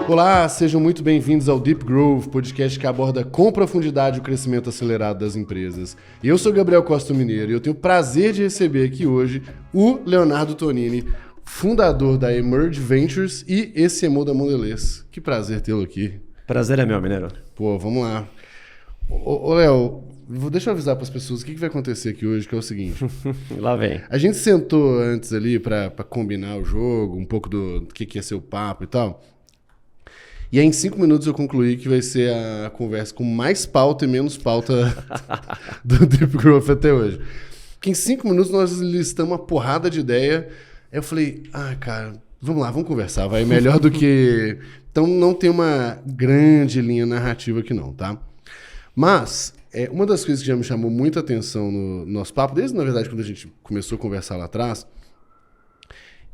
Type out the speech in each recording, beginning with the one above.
Olá, sejam muito bem-vindos ao Deep Growth, podcast que aborda com profundidade o crescimento acelerado das empresas. Eu sou Gabriel Costa Mineiro e eu tenho o prazer de receber aqui hoje o Leonardo Tonini, fundador da Emerge Ventures e ex-CMO da Mondelez. Que prazer tê-lo aqui. Prazer é meu, Mineiro. Pô, vamos lá. Ô Léo, deixa eu avisar para as pessoas o que vai acontecer aqui hoje, que é o seguinte. Lá vem. A gente sentou antes ali para combinar o jogo, um pouco do que ia ser o papo e tal. E aí, em 5 minutos eu concluí que vai ser a conversa com mais pauta e menos pauta do Deep Growth até hoje. Porque em 5 minutos nós listamos uma porrada de ideia. Aí eu falei, cara, vamos lá, vamos conversar, vai melhor do que... Então não tem uma grande linha narrativa aqui não, tá? Mas, uma das coisas que já me chamou muita atenção no nosso papo, desde, na verdade, quando a gente começou a conversar lá atrás,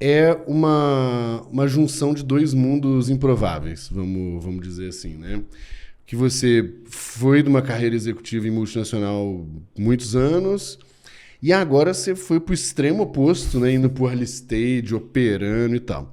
é uma junção de dois mundos improváveis, vamos dizer assim, né? Que você foi de uma carreira executiva em multinacional muitos anos e agora você foi para o extremo oposto, né? Indo para o early stage, operando e tal.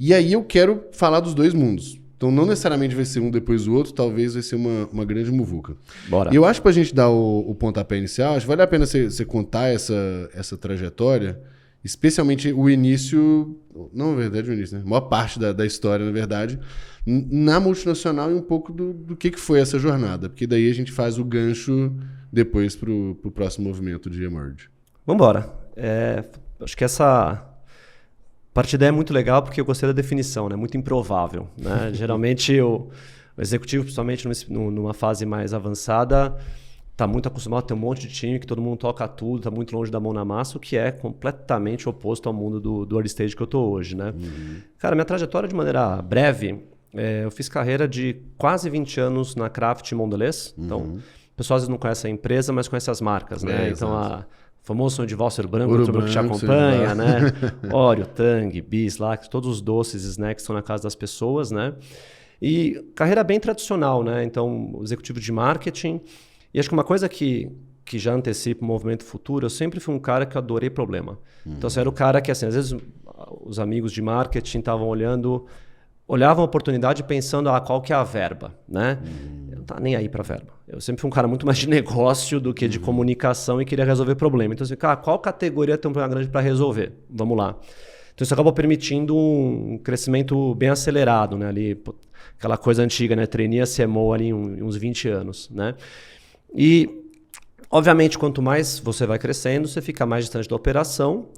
E aí eu quero falar dos dois mundos. Então não necessariamente vai ser um depois do outro, talvez vai ser uma grande muvuca. Bora. E eu acho que para a gente dar o pontapé inicial, acho que vale a pena você contar essa trajetória. Especialmente o início, não, na verdade o início, né? A maior parte da história, na verdade, na multinacional e um pouco do que foi essa jornada. Porque daí a gente faz o gancho depois para o próximo movimento de Emerge. Vamos embora. Acho que essa partida é muito legal porque eu gostei da definição, né? Muito improvável, né? Geralmente o executivo, principalmente numa fase mais avançada, está muito acostumado a ter um monte de time que todo mundo toca tudo, está muito longe da mão na massa, o que é completamente oposto ao mundo do early stage que eu estou hoje, né? Uhum. Cara, minha trajetória de maneira breve, eu fiz carreira de quase 20 anos na Kraft Mondelez. Uhum. Então, o pessoal às vezes não conhece a empresa, mas conhece as marcas, né? Então, o famoso sonho de valser branco, todo mundo que te acompanha, né? Oreo, Tang, Bis, lá, todos os doces e snacks estão na casa das pessoas, né? E carreira bem tradicional, né? Então, executivo de marketing. E acho que uma coisa que já antecipa o movimento futuro, eu sempre fui um cara que adorei problema. Então, você era o cara que, assim, às vezes os amigos de marketing estavam olhavam a oportunidade pensando, qual que é a verba, né? Eu não estava nem aí para a verba. Eu sempre fui um cara muito mais de negócio do que de comunicação e queria resolver problema. Então, qual categoria tem um problema grande para resolver? Vamos lá. Então, isso acabou permitindo um crescimento bem acelerado, né? Ali, aquela coisa antiga, né? Trainee a CMO ali uns 20 anos, né? E, obviamente, quanto mais você vai crescendo, você fica mais distante da operação,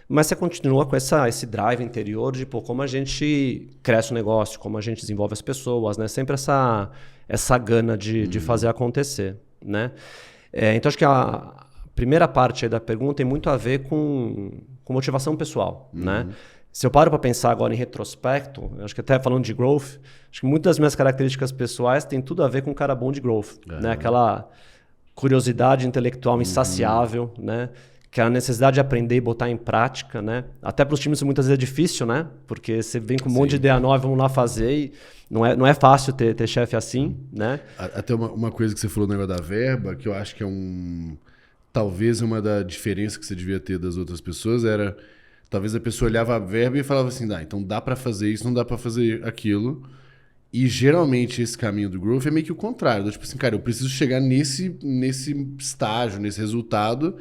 mas você continua com esse drive interior de como a gente cresce o negócio, como a gente desenvolve as pessoas, né? Sempre essa gana de fazer acontecer, né? Então, acho que a primeira parte aí da pergunta tem muito a ver com motivação pessoal, né? Se eu paro para pensar agora em retrospecto, acho que até falando de growth, acho que muitas das minhas características pessoais têm tudo a ver com um cara bom de growth, né? Aquela curiosidade intelectual insaciável, né? Que é a necessidade de aprender e botar em prática, né? Até para os times muitas vezes é difícil, né? Porque você vem com um monte de ideia nova, vamos lá fazer e não é fácil ter chefe assim, né? Até uma coisa que você falou no negócio da verba, que eu acho que talvez uma da diferença que você devia ter das outras pessoas era... Talvez a pessoa olhava a verba e falava assim, então dá para fazer isso, não dá para fazer aquilo. E geralmente esse caminho do growth é meio que o contrário. Tipo assim, cara, eu preciso chegar nesse estágio, nesse resultado.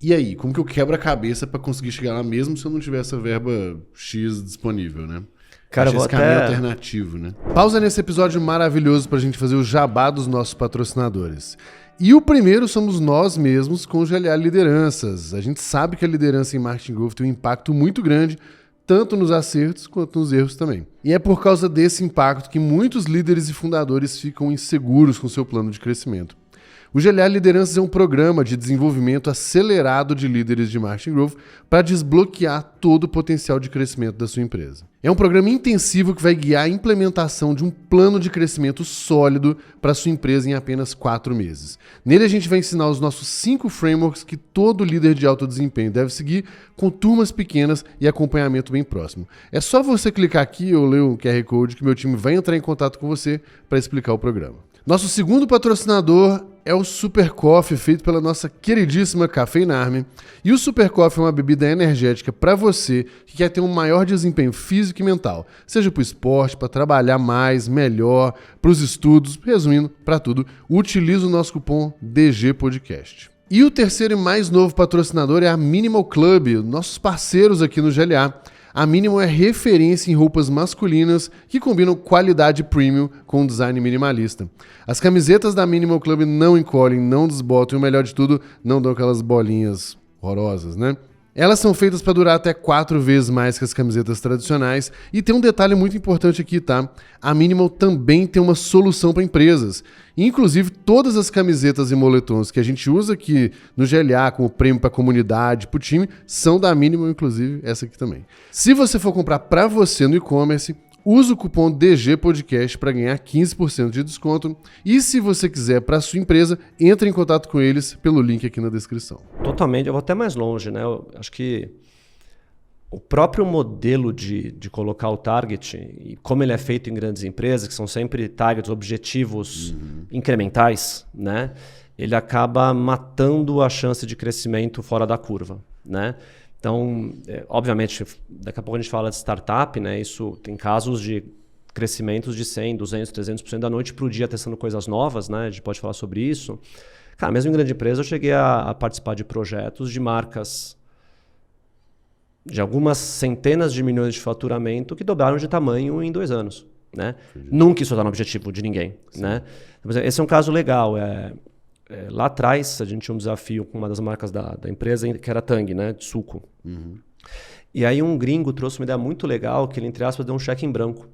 E aí, como que eu quebro a cabeça para conseguir chegar lá mesmo se eu não tiver essa verba X disponível, né? Cara, esse caminho alternativo, né? Pausa nesse episódio maravilhoso pra gente fazer o jabá dos nossos patrocinadores. E o primeiro somos nós mesmos com o GLA Lideranças. A gente sabe que a liderança em marketing growth tem um impacto muito grande, tanto nos acertos quanto nos erros também. E é por causa desse impacto que muitos líderes e fundadores ficam inseguros com seu plano de crescimento. O GLA Lideranças é um programa de desenvolvimento acelerado de líderes de marketing growth para desbloquear todo o potencial de crescimento da sua empresa. É um programa intensivo que vai guiar a implementação de um plano de crescimento sólido para a sua empresa em apenas 4 meses. Nele a gente vai ensinar os nossos 5 frameworks que todo líder de alto desempenho deve seguir, com turmas pequenas e acompanhamento bem próximo. É só você clicar aqui ou ler o QR Code que meu time vai entrar em contato com você para explicar o programa. Nosso segundo patrocinador é o Super Coffee, feito pela nossa queridíssima Cafeinarme. E o Super Coffee é uma bebida energética para você que quer ter um maior desempenho físico e mental, seja para o esporte, para trabalhar mais, melhor, para os estudos, resumindo, para tudo. Utilize o nosso cupom DGPodcast. E o terceiro e mais novo patrocinador é a Minimal Club, nossos parceiros aqui no GLA. A Minimal é referência em roupas masculinas que combinam qualidade premium com design minimalista. As camisetas da Minimal Club não encolhem, não desbotam e o melhor de tudo, não dão aquelas bolinhas horrorosas, né? Elas são feitas para durar até 4 vezes mais que as camisetas tradicionais. E tem um detalhe muito importante aqui, tá? A Minimal também tem uma solução para empresas. Inclusive, todas as camisetas e moletons que a gente usa aqui no GLA, como prêmio para a comunidade, para o time, são da Minimal, inclusive essa aqui também. Se você for comprar para você no e-commerce, usa o cupom DGPodcast para ganhar 15% de desconto. E se você quiser para sua empresa, entre em contato com eles pelo link aqui na descrição. Totalmente, eu vou até mais longe, né? Eu acho que o próprio modelo de colocar o target, e como ele é feito em grandes empresas, que são sempre targets, objetivos incrementais, né? Ele acaba matando a chance de crescimento fora da curva, né? Então, obviamente, daqui a pouco a gente fala de startup, né? Isso tem casos de crescimentos de 100%, 200%, 300% da noite para o dia testando coisas novas, né? A gente pode falar sobre isso. Cara, mesmo em grande empresa, eu cheguei a participar de projetos de marcas de algumas centenas de milhões de faturamento que dobraram de tamanho em 2 anos, né? Nunca isso está no objetivo de ninguém, né? Esse é um caso legal. Lá atrás, a gente tinha um desafio com uma das marcas da empresa, que era Tang, né? De suco. E aí um gringo trouxe uma ideia muito legal, que ele, entre aspas, deu um cheque em branco.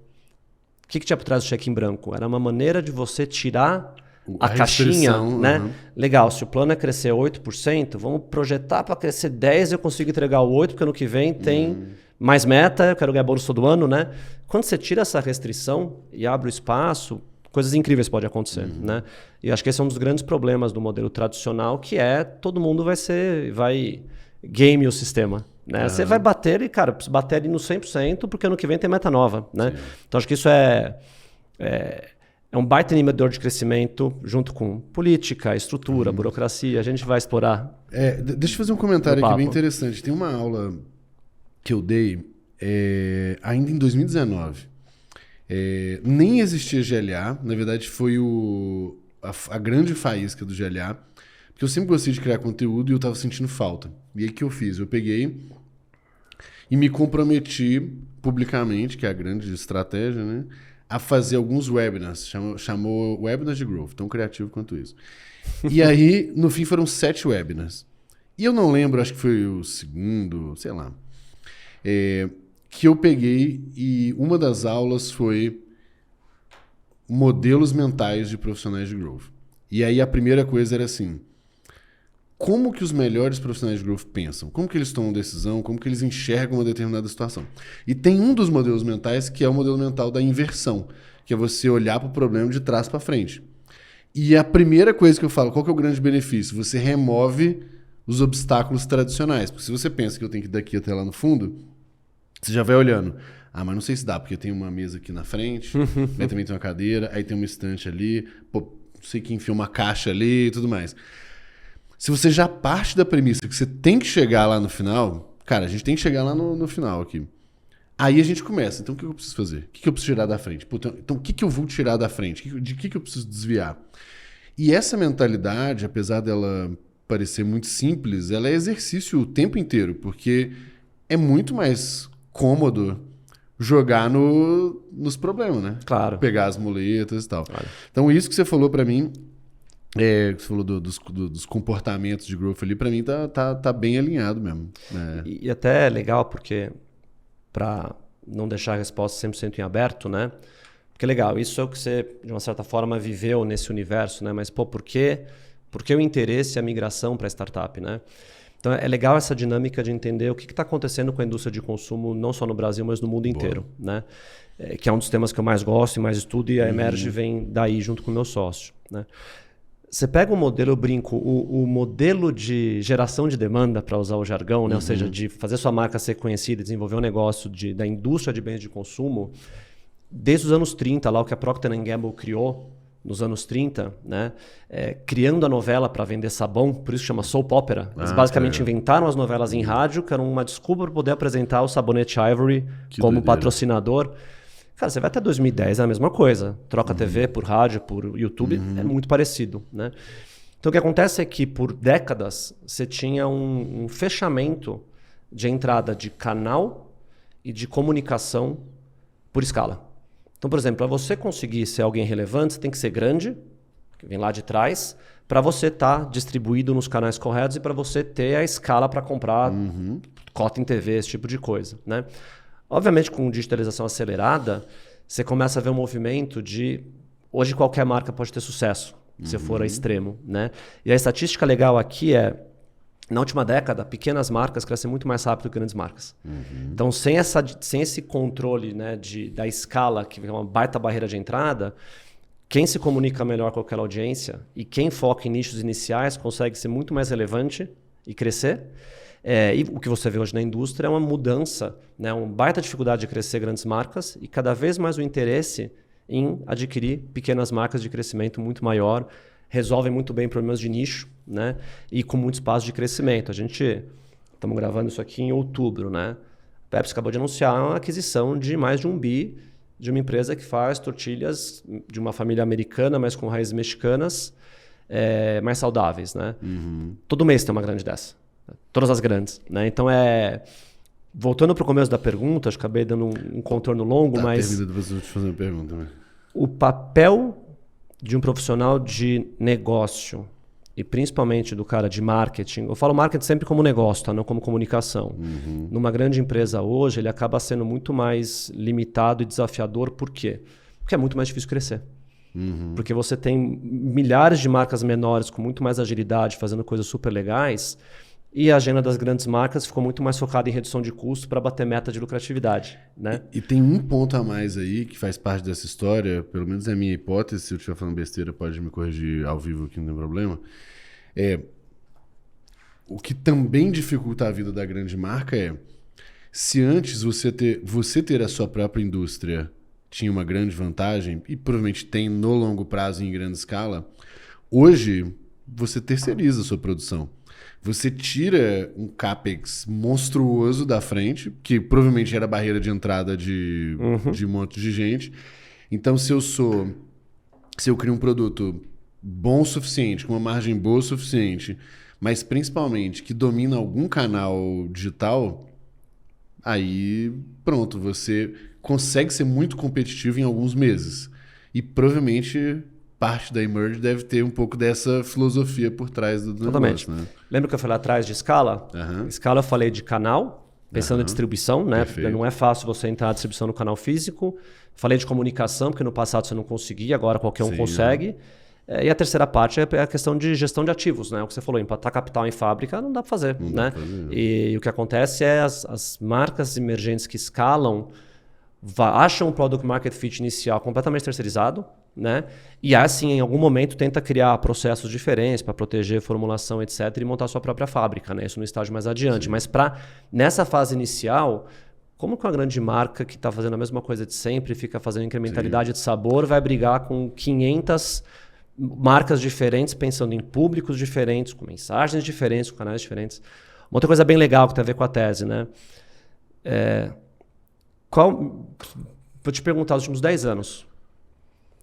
O que tinha por trás do cheque em branco? Era uma maneira de você tirar a caixinha, né? Legal, se o plano é crescer 8%, vamos projetar para crescer 10%, eu consigo entregar o 8%, porque ano que vem tem mais meta, eu quero ganhar bônus todo ano, né? Quando você tira essa restrição e abre o espaço, coisas incríveis podem acontecer, né? E acho que esse é um dos grandes problemas do modelo tradicional, que é todo mundo vai game o sistema, né? Você vai bater e, cara, precisa bater ali no 100%, porque ano que vem tem meta nova, né? Sim. Então acho que isso é um baita inibidor de crescimento junto com política, estrutura, burocracia. A gente vai explorar. Deixa eu fazer um comentário aqui bem interessante. Tem uma aula que eu dei ainda em 2019. Nem existia GLA, na verdade foi a grande faísca do GLA, porque eu sempre gostei de criar conteúdo e eu estava sentindo falta. E aí o que eu fiz? Eu peguei e me comprometi publicamente, que é a grande estratégia, né, a fazer alguns webinars, chamou Webinars de Growth, tão criativo quanto isso. E aí, no fim, foram 7 webinars. E eu não lembro, acho que foi o segundo, sei lá, que eu peguei e uma das aulas foi modelos mentais de profissionais de growth. E aí a primeira coisa era assim, como que os melhores profissionais de growth pensam? Como que eles tomam decisão? Como que eles enxergam uma determinada situação? E tem um dos modelos mentais que é o modelo mental da inversão, que é você olhar para o problema de trás para frente. E a primeira coisa que eu falo, qual que é o grande benefício? Você remove os obstáculos tradicionais. Porque se você pensa que eu tenho que ir daqui até lá no fundo, você já vai olhando. Ah, mas não sei se dá, porque tem uma mesa aqui na frente, aí também tem uma cadeira, aí tem uma estante ali, não sei que enfia uma caixa ali e tudo mais. Se você já parte da premissa que você tem que chegar lá no final, cara, a gente tem que chegar lá no final aqui. Aí a gente começa. Então, o que eu preciso fazer? O que eu preciso tirar da frente? Então, o que eu vou tirar da frente? De que eu preciso desviar? E essa mentalidade, apesar dela parecer muito simples, ela é exercício o tempo inteiro, porque é muito mais cômodo jogar nos problemas, né? Claro. Pegar as muletas e tal. Claro. Então, isso que você falou pra mim, você falou dos comportamentos de growth ali, pra mim tá bem alinhado mesmo. E até é legal, porque para não deixar a resposta 100% em aberto, né? Porque legal, isso é o que você, de uma certa forma, viveu nesse universo, né? Mas, por que o interesse e a migração para a startup, né? Então, é legal essa dinâmica de entender o que está acontecendo com a indústria de consumo, não só no Brasil, mas no mundo inteiro, né? Que é um dos temas que eu mais gosto e mais estudo, e a Emerge vem daí junto com o meu sócio, né? Você pega o modelo, eu brinco, o modelo de geração de demanda, para usar o jargão, né? Ou seja, de fazer sua marca ser conhecida e desenvolver um negócio da indústria de bens de consumo, desde os anos 30, lá o que a Procter & Gamble criou, nos anos 30, né, criando a novela para vender sabão, por isso chama soap opera. Eles basicamente inventaram as novelas em rádio, que eram uma desculpa para poder apresentar o Sabonete Ivory como patrocinador. Cara, você vai até 2010, é a mesma coisa. Troca TV por rádio, por YouTube, é muito parecido, né? Então o que acontece é que por décadas você tinha um fechamento de entrada de canal e de comunicação por escala. Então, por exemplo, para você conseguir ser alguém relevante, você tem que ser grande, que vem lá de trás, para você estar distribuído nos canais corretos e para você ter a escala para comprar cota em TV, esse tipo de coisa, né? Obviamente, com digitalização acelerada, você começa a ver um movimento de... Hoje, qualquer marca pode ter sucesso, se for a extremo, né? E a estatística legal aqui é, na última década, pequenas marcas crescem muito mais rápido que grandes marcas. Então, sem esse controle, né, da escala, que é uma baita barreira de entrada, quem se comunica melhor com aquela audiência e quem foca em nichos iniciais consegue ser muito mais relevante e crescer. E o que você vê hoje na indústria é uma mudança, né, uma baita dificuldade de crescer grandes marcas e cada vez mais o interesse em adquirir pequenas marcas de crescimento muito maior, resolvem muito bem problemas de nicho, né, e com muito espaço de crescimento. Estamos gravando isso aqui em outubro, né? A Pepsi acabou de anunciar uma aquisição de mais de 1 bi de uma empresa que faz tortilhas de uma família americana, mas com raízes mexicanas, mais saudáveis, né? Todo mês tem uma grande dessa. Todas as grandes, né? Então voltando para o começo da pergunta, acho que acabei dando um contorno longo, mas... Termina, depois eu vou te fazer uma pergunta. Né? O papel de um profissional de negócio e principalmente do cara de marketing, eu falo marketing sempre como negócio, tá? Não como comunicação. Numa grande empresa hoje, ele acaba sendo muito mais limitado e desafiador. Por quê? Porque é muito mais difícil crescer. Porque você tem milhares de marcas menores com muito mais agilidade, fazendo coisas super legais, e a agenda das grandes marcas ficou muito mais focada em redução de custo para bater meta de lucratividade, né? E tem um ponto a mais aí que faz parte dessa história, pelo menos é a minha hipótese, se eu estiver falando besteira pode me corrigir ao vivo aqui, não tem problema. O que também dificulta a vida da grande marca se antes você ter a sua própria indústria tinha uma grande vantagem, e provavelmente tem no longo prazo em grande escala, hoje você terceiriza a sua produção. Você tira um CAPEX monstruoso da frente, que provavelmente era a barreira de entrada de um monte de gente. Então, se eu crio um produto bom o suficiente, com uma margem boa o suficiente, mas principalmente que domina algum canal digital, aí pronto, você consegue ser muito competitivo em alguns meses. E provavelmente... parte da Emerge deve ter um pouco dessa filosofia por trás do Totalmente. negócio, né? Lembra que eu falei atrás de escala? Escala eu falei de canal, pensando em distribuição, né? Perfeito. Não é fácil você entrar na distribuição no canal físico. Falei de comunicação, porque no passado você não conseguia, agora qualquer um consegue. E a terceira parte é a questão de gestão de ativos, né? O que você falou, empatar capital em fábrica não dá para fazer, né? E o que acontece é as marcas emergentes que escalam acham um product market fit inicial completamente terceirizado, né? E assim, em algum momento, tenta criar processos diferentes para proteger formulação, etc., e montar sua própria fábrica, né? Isso no estágio mais adiante. Mas nessa fase inicial, como que uma grande marca que está fazendo a mesma coisa de sempre, fica fazendo incrementalidade de sabor, vai brigar com 500 marcas diferentes, pensando em públicos diferentes, com mensagens diferentes, com canais diferentes? Uma outra coisa bem legal que tem a ver com a tese, né? Vou te perguntar, os últimos 10 anos,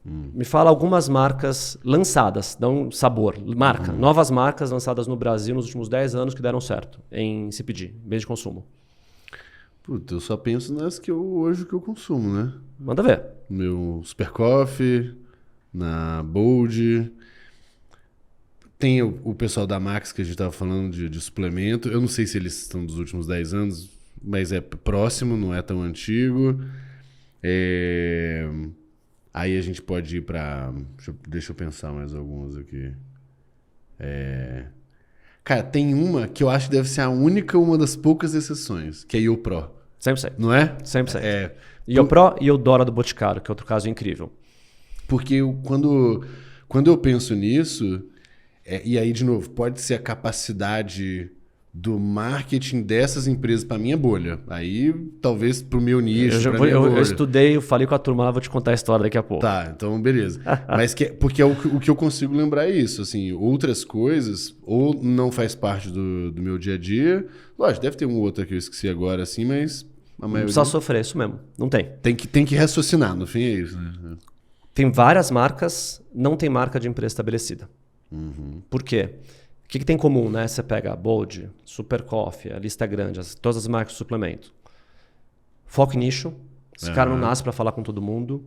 me fala algumas marcas lançadas, dão sabor, novas marcas lançadas no Brasil nos últimos 10 anos que deram certo em CPG, bens de consumo. Puta, eu só penso nas que hoje que eu consumo, né? Manda ver. Meu Super Coffee, na Bold. Tem o pessoal da Max que a gente estava falando de suplemento. Eu não sei se eles estão dos últimos 10 anos, mas é próximo, não é tão antigo. Aí a gente pode ir para... Deixa eu pensar mais alguns aqui. Cara, tem uma que eu acho que deve ser uma das poucas exceções, que é YoPro. 100%. Não é? 100%. YoPro e Eudora do Boticário, que é outro caso incrível. Porque quando eu penso nisso, e aí, de novo, pode ser a capacidade do marketing dessas empresas para minha bolha. Aí, talvez pro meu nicho, eu estudei, eu falei com a turma lá, vou te contar a história daqui a pouco. Tá, então beleza. Mas porque o que eu consigo lembrar é isso, assim, outras coisas ou não faz parte do meu dia a dia. Lógico, deve ter um outro que eu esqueci agora, assim, mas a maioria... Não precisa sofrer, isso mesmo. Não tem. Tem que raciocinar, no fim é isso, né? Tem várias marcas, não tem marca de empresa estabelecida. Por quê? O que tem em comum, né? Você pega a Bold, Super Coffee, a lista é grande, todas as marcas de suplemento. Foco em nicho. Esse cara não nasce para falar com todo mundo.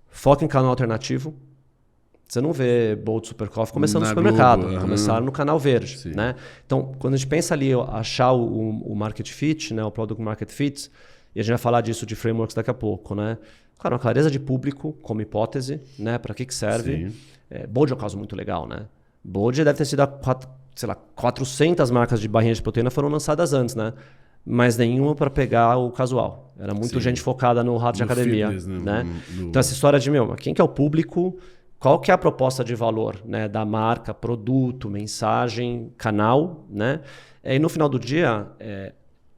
Foco em canal alternativo. Você não vê Bold, Super Coffee começando no supermercado. Globo, começaram no canal verde. Né? Então, quando a gente pensa ali, achar o market fit, né? O product market fit, e a gente vai falar disso de frameworks daqui a pouco, né? Cara, uma clareza de público como hipótese, né? Para que serve. Bold é um caso muito legal, né? Bold deve ter sido 400 marcas de barrinhas de proteína foram lançadas antes, né? Mas nenhuma para pegar o casual. Era muito gente focada no rato de academia. Fitness, né? Então essa história de, quem que é o público? Qual que é a proposta de valor, né? Da marca, produto, mensagem, canal, né? E no final do dia,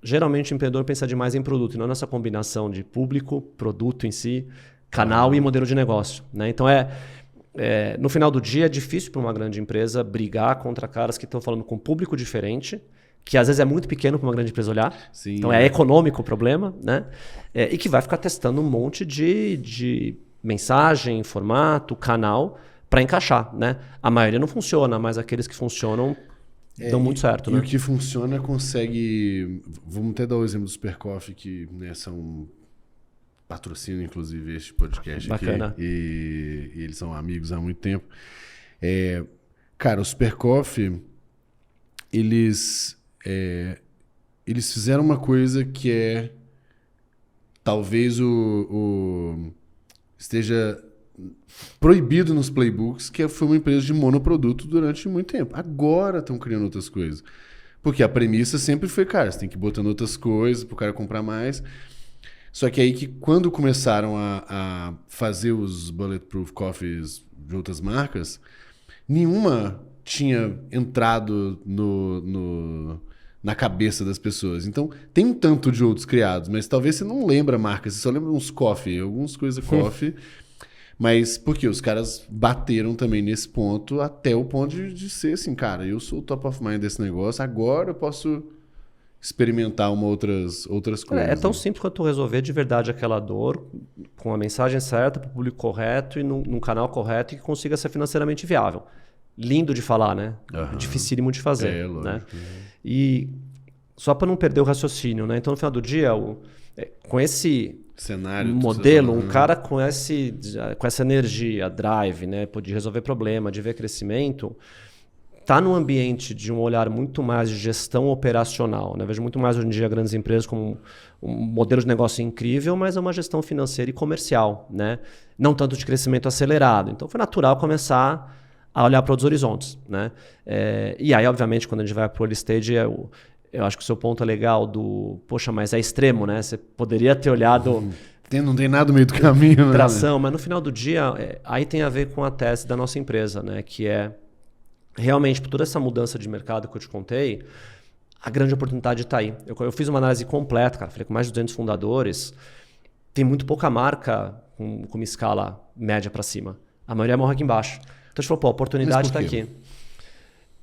geralmente o empreendedor pensa demais em produto, e não nessa combinação de público, produto em si, canal e modelo de negócio, né? Então no final do dia é difícil para uma grande empresa brigar contra caras que estão falando com um público diferente, que às vezes é muito pequeno para uma grande empresa olhar. Sim, então é econômico o problema, né? E que vai ficar testando um monte de mensagem, formato, canal para encaixar, né? A maioria não funciona, mas aqueles que funcionam dão muito certo. E o que funciona consegue... Vamos até dar o exemplo do Super Coffee, que, né, são... patrocínio, inclusive, este podcast. Bacana. Aqui. E eles são amigos há muito tempo. Cara, o Super Coffee, eles fizeram uma coisa que talvez esteja proibido nos playbooks, que foi uma empresa de monoproduto durante muito tempo. Agora estão criando outras coisas. Porque a premissa sempre foi, cara, você tem que ir botando outras coisas para o cara comprar mais... Só que aí que quando começaram a fazer os Bulletproof Coffees de outras marcas, nenhuma tinha entrado na cabeça das pessoas. Então, tem um tanto de outros criados, mas talvez você não lembra a marca, você só lembra uns coffee, algumas coisas coffee. Mas porque os caras bateram também nesse ponto, até o ponto de ser assim, cara, eu sou o top of mind desse negócio, agora eu posso... experimentar outras coisas. É tão simples quanto resolver de verdade aquela dor com a mensagem certa, para o público correto e num canal correto e que consiga ser financeiramente viável. Lindo de falar, né? Dificílimo de fazer. Né? E só para não perder o raciocínio, né? Então, no final do dia, com esse cenário modelo, um cara com essa energia, drive, né? De resolver problema, de ver crescimento... está num ambiente de um olhar muito mais de gestão operacional. Né? Vejo muito mais hoje em dia grandes empresas como um modelo de negócio incrível, mas é uma gestão financeira e comercial. Né? Não tanto de crescimento acelerado. Então foi natural começar a olhar para outros horizontes. Né? E aí, obviamente, quando a gente vai para o early stage, eu acho que o seu ponto é legal do... Poxa, mas é extremo, né? Você poderia ter olhado... Não tem nada no meio do caminho. Tração, né? Mas no final do dia, aí tem a ver com a tese da nossa empresa, né? Que é... Realmente, por toda essa mudança de mercado que eu te contei, a grande oportunidade está aí. Eu fiz uma análise completa, cara. Falei com mais de 200 fundadores. Tem muito pouca marca com uma escala média para cima. A maioria morre aqui embaixo. Então a gente falou, a oportunidade está aqui.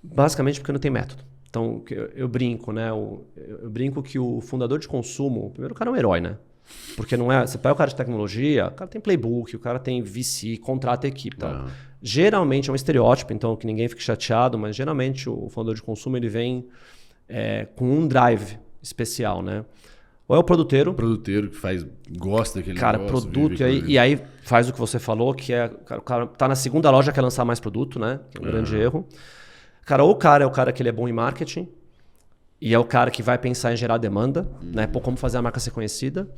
Basicamente porque não tem método. Então eu brinco, né? Eu brinco que o fundador de consumo, primeiro o cara é um herói, né? Porque não é. Você pega o cara de tecnologia, o cara tem playbook, o cara tem VC, contrata equipe e tal. Geralmente é um estereótipo, então que ninguém fique chateado, mas geralmente o fundador de consumo ele vem com um drive especial, né? Ou é o produteiro. O produteiro que gosta daquele cara, negócio. Produto, e aí faz o que você falou, que é... O cara tá na segunda loja, quer lançar mais produto, né? Que é um grande erro. Cara, ou o cara é o cara que ele é bom em marketing, e é o cara que vai pensar em gerar demanda, né? Pô, como fazer a marca ser conhecida.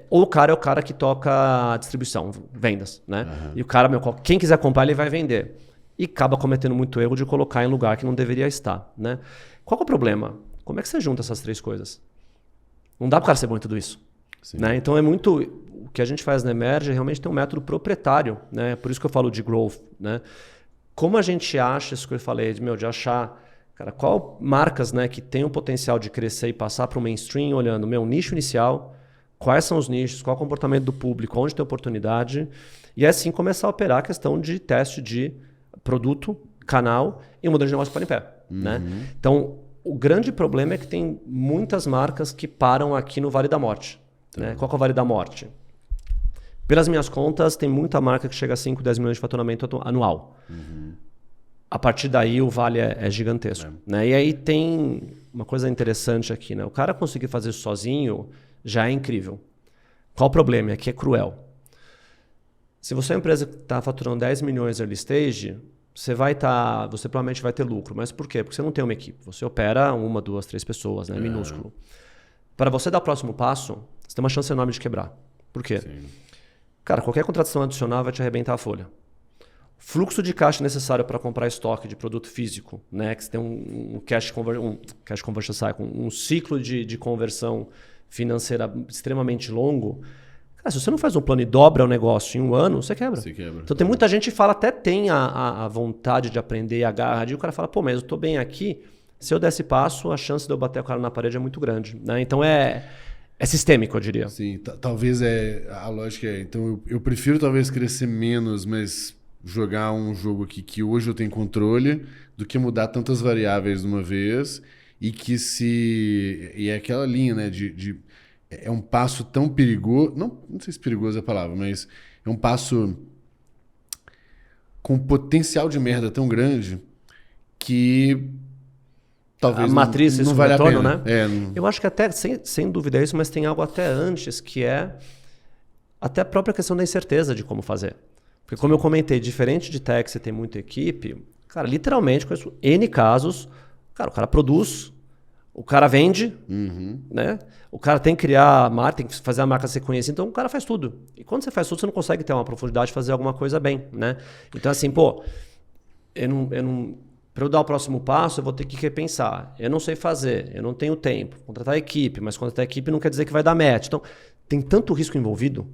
Ou o cara é o cara que toca distribuição, vendas, né? E o cara, quem quiser comprar, ele vai vender. E acaba cometendo muito erro de colocar em lugar que não deveria estar, né? Qual é o problema? Como é que você junta essas três coisas? Não dá para o cara ser bom em tudo isso. Né? Então é muito... O que a gente faz na Emerge é realmente ter um método proprietário, né? Por isso que eu falo de growth, né? Como a gente acha, isso que eu falei, de achar... Cara, qual marcas, né, que tem o potencial de crescer e passar para o mainstream, olhando meu nicho inicial, quais são os nichos, qual é o comportamento do público, onde tem oportunidade, e assim começar a operar a questão de teste de produto, canal e o modelo de negócio para em pé. Né? Então, o grande problema é que tem muitas marcas que param aqui no Vale da Morte. Né? Qual que é o Vale da Morte? Pelas minhas contas, tem muita marca que chega a 5, 10 milhões de faturamento anual. A partir daí o vale é gigantesco. Né? E aí tem uma coisa interessante aqui. Né? O cara conseguir fazer isso sozinho já é incrível. Qual o problema? Aqui é cruel. Se você é uma empresa que está faturando 10 milhões early stage, você provavelmente vai ter lucro. Mas por quê? Porque você não tem uma equipe. Você opera 1, 2, 3 pessoas, né? Minúsculo. Para você dar o próximo passo, você tem uma chance enorme de quebrar. Por quê? Sim. Cara, qualquer contratação adicional vai te arrebentar a folha. Fluxo de caixa necessário para comprar estoque de produto físico, né? Que você tem um cash conversion cycle, um ciclo de conversão financeira extremamente longo. Cara, se você não faz um plano e dobra o negócio em 1 ano, você quebra. Então tem muita gente que fala, até tem a vontade de aprender, a garra, e o cara fala, pô, mas eu estou bem aqui, se eu der esse passo, a chance de eu bater o cara na parede é muito grande. Né? Então é sistêmico, eu diria. Sim, talvez a lógica então eu prefiro talvez crescer menos, mas jogar um jogo aqui que hoje eu tenho controle, do que mudar tantas variáveis de uma vez e é aquela linha, né, é um passo tão perigoso, não sei se perigoso é a palavra, mas é um passo com potencial de merda tão grande que talvez a matriz não vale a pena. Né? Eu acho que até, sem dúvida é isso, mas tem algo até antes, que é até a própria questão da incerteza de como fazer. Porque como eu comentei, diferente de tech, você tem muita equipe, cara, literalmente, conheço N casos, cara, o cara produz, o cara vende, né? O cara tem que criar a marca, tem que fazer a marca ser conhecida, então o cara faz tudo. E quando você faz tudo, você não consegue ter uma profundidade de fazer alguma coisa bem, né? Então assim, pô, para eu dar o próximo passo, eu vou ter que repensar. Eu não sei fazer, eu não tenho tempo. Contratar equipe, mas contratar equipe não quer dizer que vai dar match. Então, tem tanto risco envolvido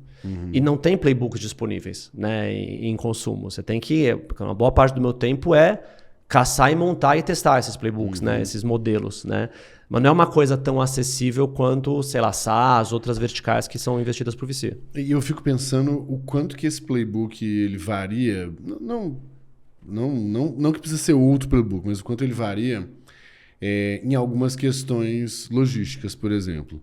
e não tem playbooks disponíveis, né, em consumo. Você tem que... Uma boa parte do meu tempo é caçar e montar e testar esses playbooks, né, esses modelos, né? Mas não é uma coisa tão acessível quanto, sei lá, SaaS, outras verticais que são investidas por VC. E eu fico pensando o quanto que esse playbook ele varia, não que precisa ser outro playbook, mas o quanto ele varia em algumas questões logísticas, por exemplo.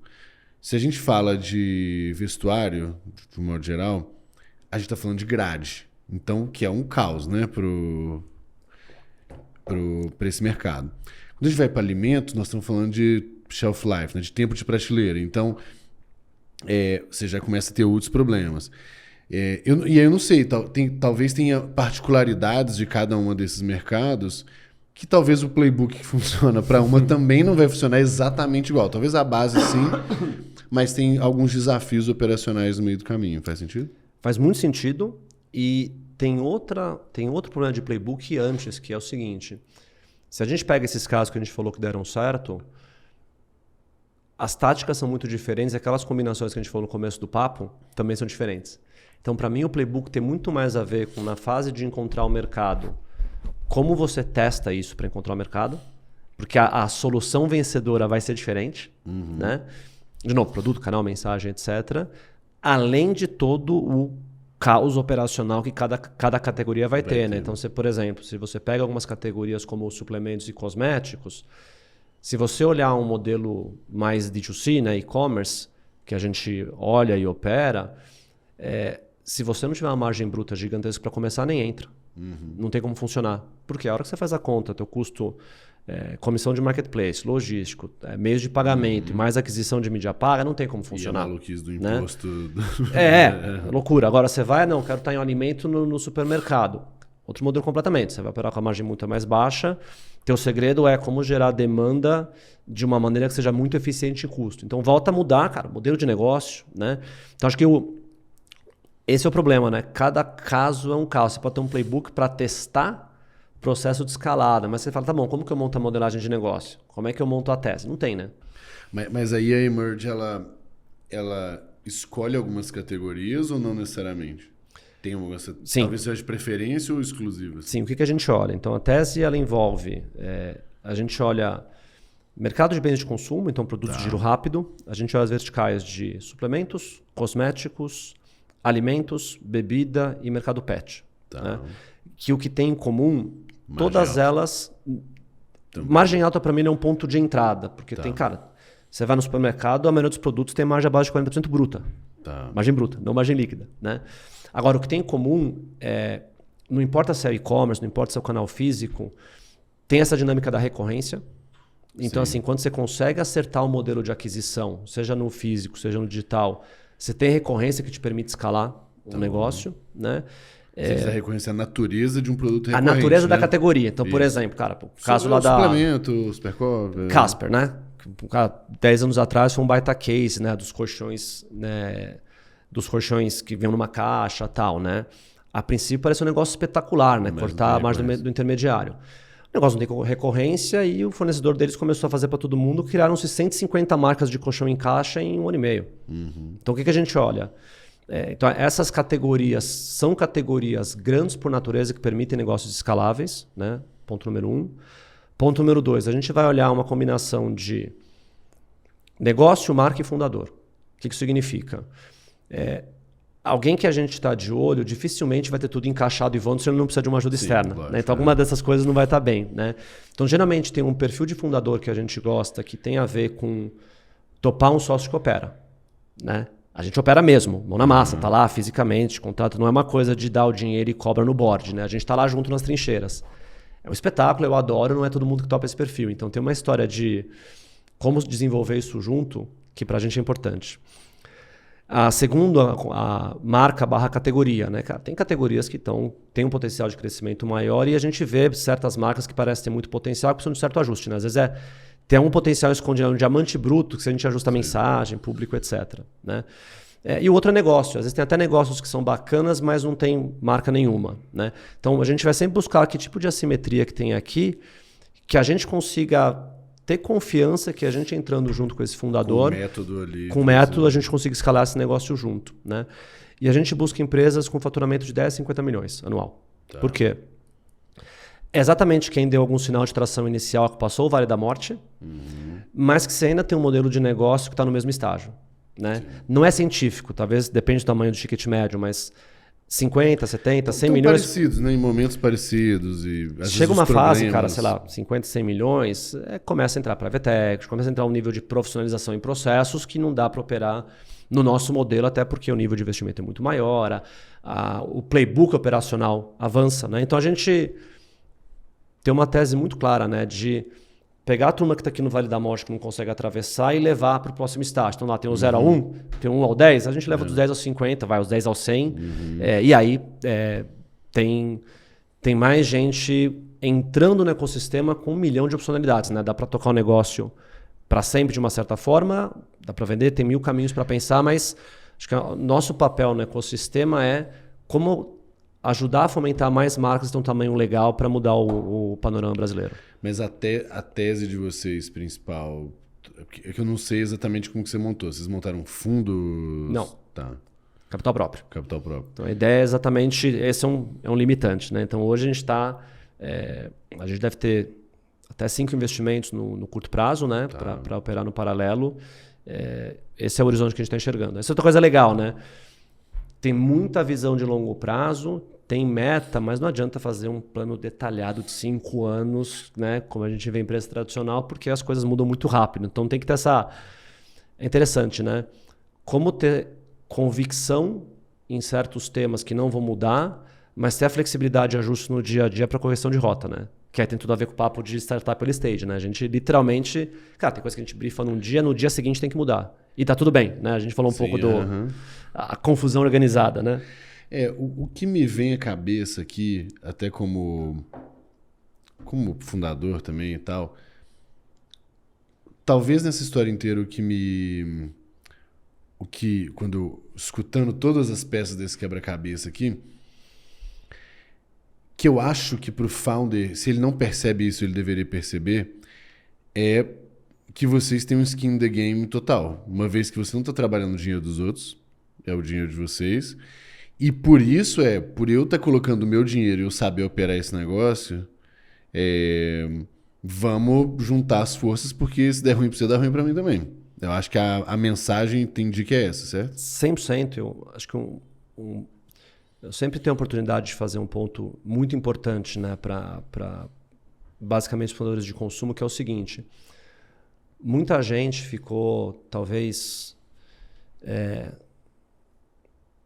Se a gente fala de vestuário, de um modo geral, a gente está falando de grade. Então, que é um caos, né, para esse mercado. Quando a gente vai para alimentos, nós estamos falando de shelf life, né, de tempo de prateleira. Então, você já começa a ter outros problemas. Eu não sei, talvez tenha particularidades de cada um desses mercados que talvez o playbook que funciona para uma também não vai funcionar exatamente igual. Talvez a base sim, mas tem alguns desafios operacionais no meio do caminho. Faz sentido? Faz muito sentido. E tem outro problema de playbook antes, que é o seguinte. Se a gente pega esses casos que a gente falou que deram certo, as táticas são muito diferentes, aquelas combinações que a gente falou no começo do papo também são diferentes. Então, para mim, o playbook tem muito mais a ver com, na fase de encontrar o mercado, como você testa isso para encontrar o mercado, porque a solução vencedora vai ser diferente, né? De novo, produto, canal, mensagem, etc. Além de todo o caos operacional que cada categoria vai ter, né? Então, por exemplo, se você pega algumas categorias como suplementos e cosméticos, se você olhar um modelo mais D2C, né, e-commerce, que a gente olha e opera, se você não tiver uma margem bruta gigantesca para começar, nem entra. Não tem como funcionar. Porque a hora que você faz a conta, teu custo, comissão de marketplace, logístico, meios de pagamento, mais aquisição de mídia paga, não tem como funcionar. E a maluquice do imposto. Né? Loucura. Agora você vai, quero estar em um alimento no supermercado. Outro modelo completamente. Você vai operar com a margem muito mais baixa. Teu segredo é como gerar demanda de uma maneira que seja muito eficiente em custo. Então volta a mudar, cara, modelo de negócio, né? Então acho que esse é o problema, né? Cada caso é um caso. Você pode ter um playbook para testar processo de escalada, mas você fala, tá bom, como que eu monto a modelagem de negócio? Como é que eu monto a tese? Não tem, né? Mas aí a Emerge, ela escolhe algumas categorias ou não necessariamente? Tem uma, Sim. Talvez seja de preferência ou exclusiva? Sim, o que a gente olha? Então, a tese ela envolve A gente olha mercado de bens de consumo, então produtos de giro rápido. A gente olha as verticais de suplementos, cosméticos, alimentos, bebida e mercado pet. Né? Que o que tem em comum, todas elas... Margem alta para mim é um ponto de entrada, porque tem, cara, você vai no supermercado, a maioria dos produtos tem margem abaixo de 40% bruta. Margem bruta, não margem líquida. Né? Agora, o que tem em comum é, não importa se é e-commerce, não importa se é o canal físico, tem essa dinâmica da recorrência. Então, assim, quando você consegue acertar o modelo de aquisição, seja no físico, seja no digital, você tem recorrência que te permite escalar o negócio, né? Você reconhece a natureza de um produto recorrente. A natureza da categoria. Então, por exemplo, cara, o caso lá da... Suplemento, Supercover... Casper, né? 10 anos atrás foi um baita case, né? Dos colchões, né? Dos colchões que vinham numa caixa e tal, né? A princípio parece um negócio espetacular, né? Cortar a margem do intermediário. O negócio não tem recorrência e o fornecedor deles começou a fazer para todo mundo. Criaram-se 150 marcas de colchão em caixa em 1 ano e meio. Então, o que a gente olha? Então, essas categorias são categorias grandes por natureza que permitem negócios escaláveis, né? Ponto número 1. Ponto número 2, a gente vai olhar uma combinação de negócio, marca e fundador. O que isso significa? Alguém que a gente está de olho dificilmente vai ter tudo encaixado e voando se ele não precisa de uma ajuda externa. Lógico, né? Então, alguma dessas coisas não vai estar bem. Né? Então, geralmente, tem um perfil de fundador que a gente gosta que tem a ver com topar um sócio que opera. Né? A gente opera mesmo, mão na massa, tá lá fisicamente, contrato. Não é uma coisa de dar o dinheiro e cobra no board. Né? A gente está lá junto nas trincheiras. É um espetáculo, eu adoro, não é todo mundo que topa esse perfil. Então, tem uma história de como desenvolver isso junto que para a gente é importante. A segunda, a marca / categoria. Né? Tem categorias que têm um potencial de crescimento maior e a gente vê certas marcas que parecem ter muito potencial que precisam de certo ajuste. Né? Às vezes tem um potencial escondido, um diamante bruto, que se a gente ajusta a mensagem, público, etc. Né? E o outro é negócio. Às vezes tem até negócios que são bacanas, mas não tem marca nenhuma. Né? Então a gente vai sempre buscar que tipo de assimetria que tem aqui, que a gente consiga ter confiança que a gente entrando junto com esse fundador, com o método a gente consiga escalar esse negócio junto. Né? E a gente busca empresas com faturamento de 10, 50 milhões anual. Por quê? É exatamente quem deu algum sinal de tração inicial que passou o Vale da Morte, mas que você ainda tem um modelo de negócio que está no mesmo estágio. Né? Não é científico, talvez depende do tamanho do ticket médio, mas 50, 70, 100 milhões... parecidos, né? Em momentos parecidos. E, às chega vezes, uma fase, cara, sei lá, 50, 100 milhões, começa a entrar private equity, começa a entrar um nível de profissionalização em processos que não dá para operar no nosso modelo, até porque o nível de investimento é muito maior, o playbook operacional avança. Né? Então a gente tem uma tese muito clara, né, de pegar a turma que está aqui no Vale da Morte que não consegue atravessar e levar para o próximo estágio. Então lá tem o 0 a 1, tem o 1 ao 10, a gente leva dos 10 aos 50, vai, os 10 ao 100. E aí tem mais gente entrando no ecossistema com 1 milhão de opcionalidades. Né? Dá para tocar o negócio para sempre de uma certa forma, dá para vender, tem 1000 caminhos para pensar, mas acho que o nosso papel no ecossistema é como ajudar a fomentar mais marcas de um tamanho legal para mudar o panorama brasileiro. Mas até a tese de vocês principal, é que eu não sei exatamente como que você montou. Vocês montaram fundos? Não. Tá. Capital próprio. Capital próprio. Então a ideia é exatamente, esse é um limitante. Né? Então hoje a gente a gente deve ter até 5 investimentos no curto prazo, né? Para operar no paralelo. Esse é o horizonte que a gente está enxergando. Essa é outra coisa legal, né? Tem muita visão de longo prazo, tem meta, mas não adianta fazer um plano detalhado de 5 anos, né? Como a gente vê em empresa tradicional, porque as coisas mudam muito rápido. Então tem que ter essa... É interessante, né? Como ter convicção em certos temas que não vão mudar, mas ter a flexibilidade de ajuste no dia a dia para correção de rota, né? Que aí tem tudo a ver com o papo de startup early stage, né? A gente literalmente... Cara, tem coisa que a gente brifa num dia, no dia seguinte tem que mudar. E tá tudo bem, né? A gente falou um pouco a confusão organizada, né? O que me vem à cabeça aqui, até como fundador também e tal, talvez nessa história inteira quando escutando todas as peças desse quebra-cabeça aqui, que eu acho que pro founder, se ele não percebe isso, ele deveria perceber, é que vocês têm um skin in the game total. Uma vez que você não está trabalhando o dinheiro dos outros, é o dinheiro de vocês. E por isso, por eu estar colocando o meu dinheiro e eu saber operar esse negócio, vamos juntar as forças, porque se der ruim pra você, dá ruim pra mim também. Eu acho que a mensagem entendi que é essa, certo? 100%. Eu acho que eu sempre tenho a oportunidade de fazer um ponto muito importante, né, para basicamente os fundadores de consumo, que é o seguinte. Muita gente ficou, talvez,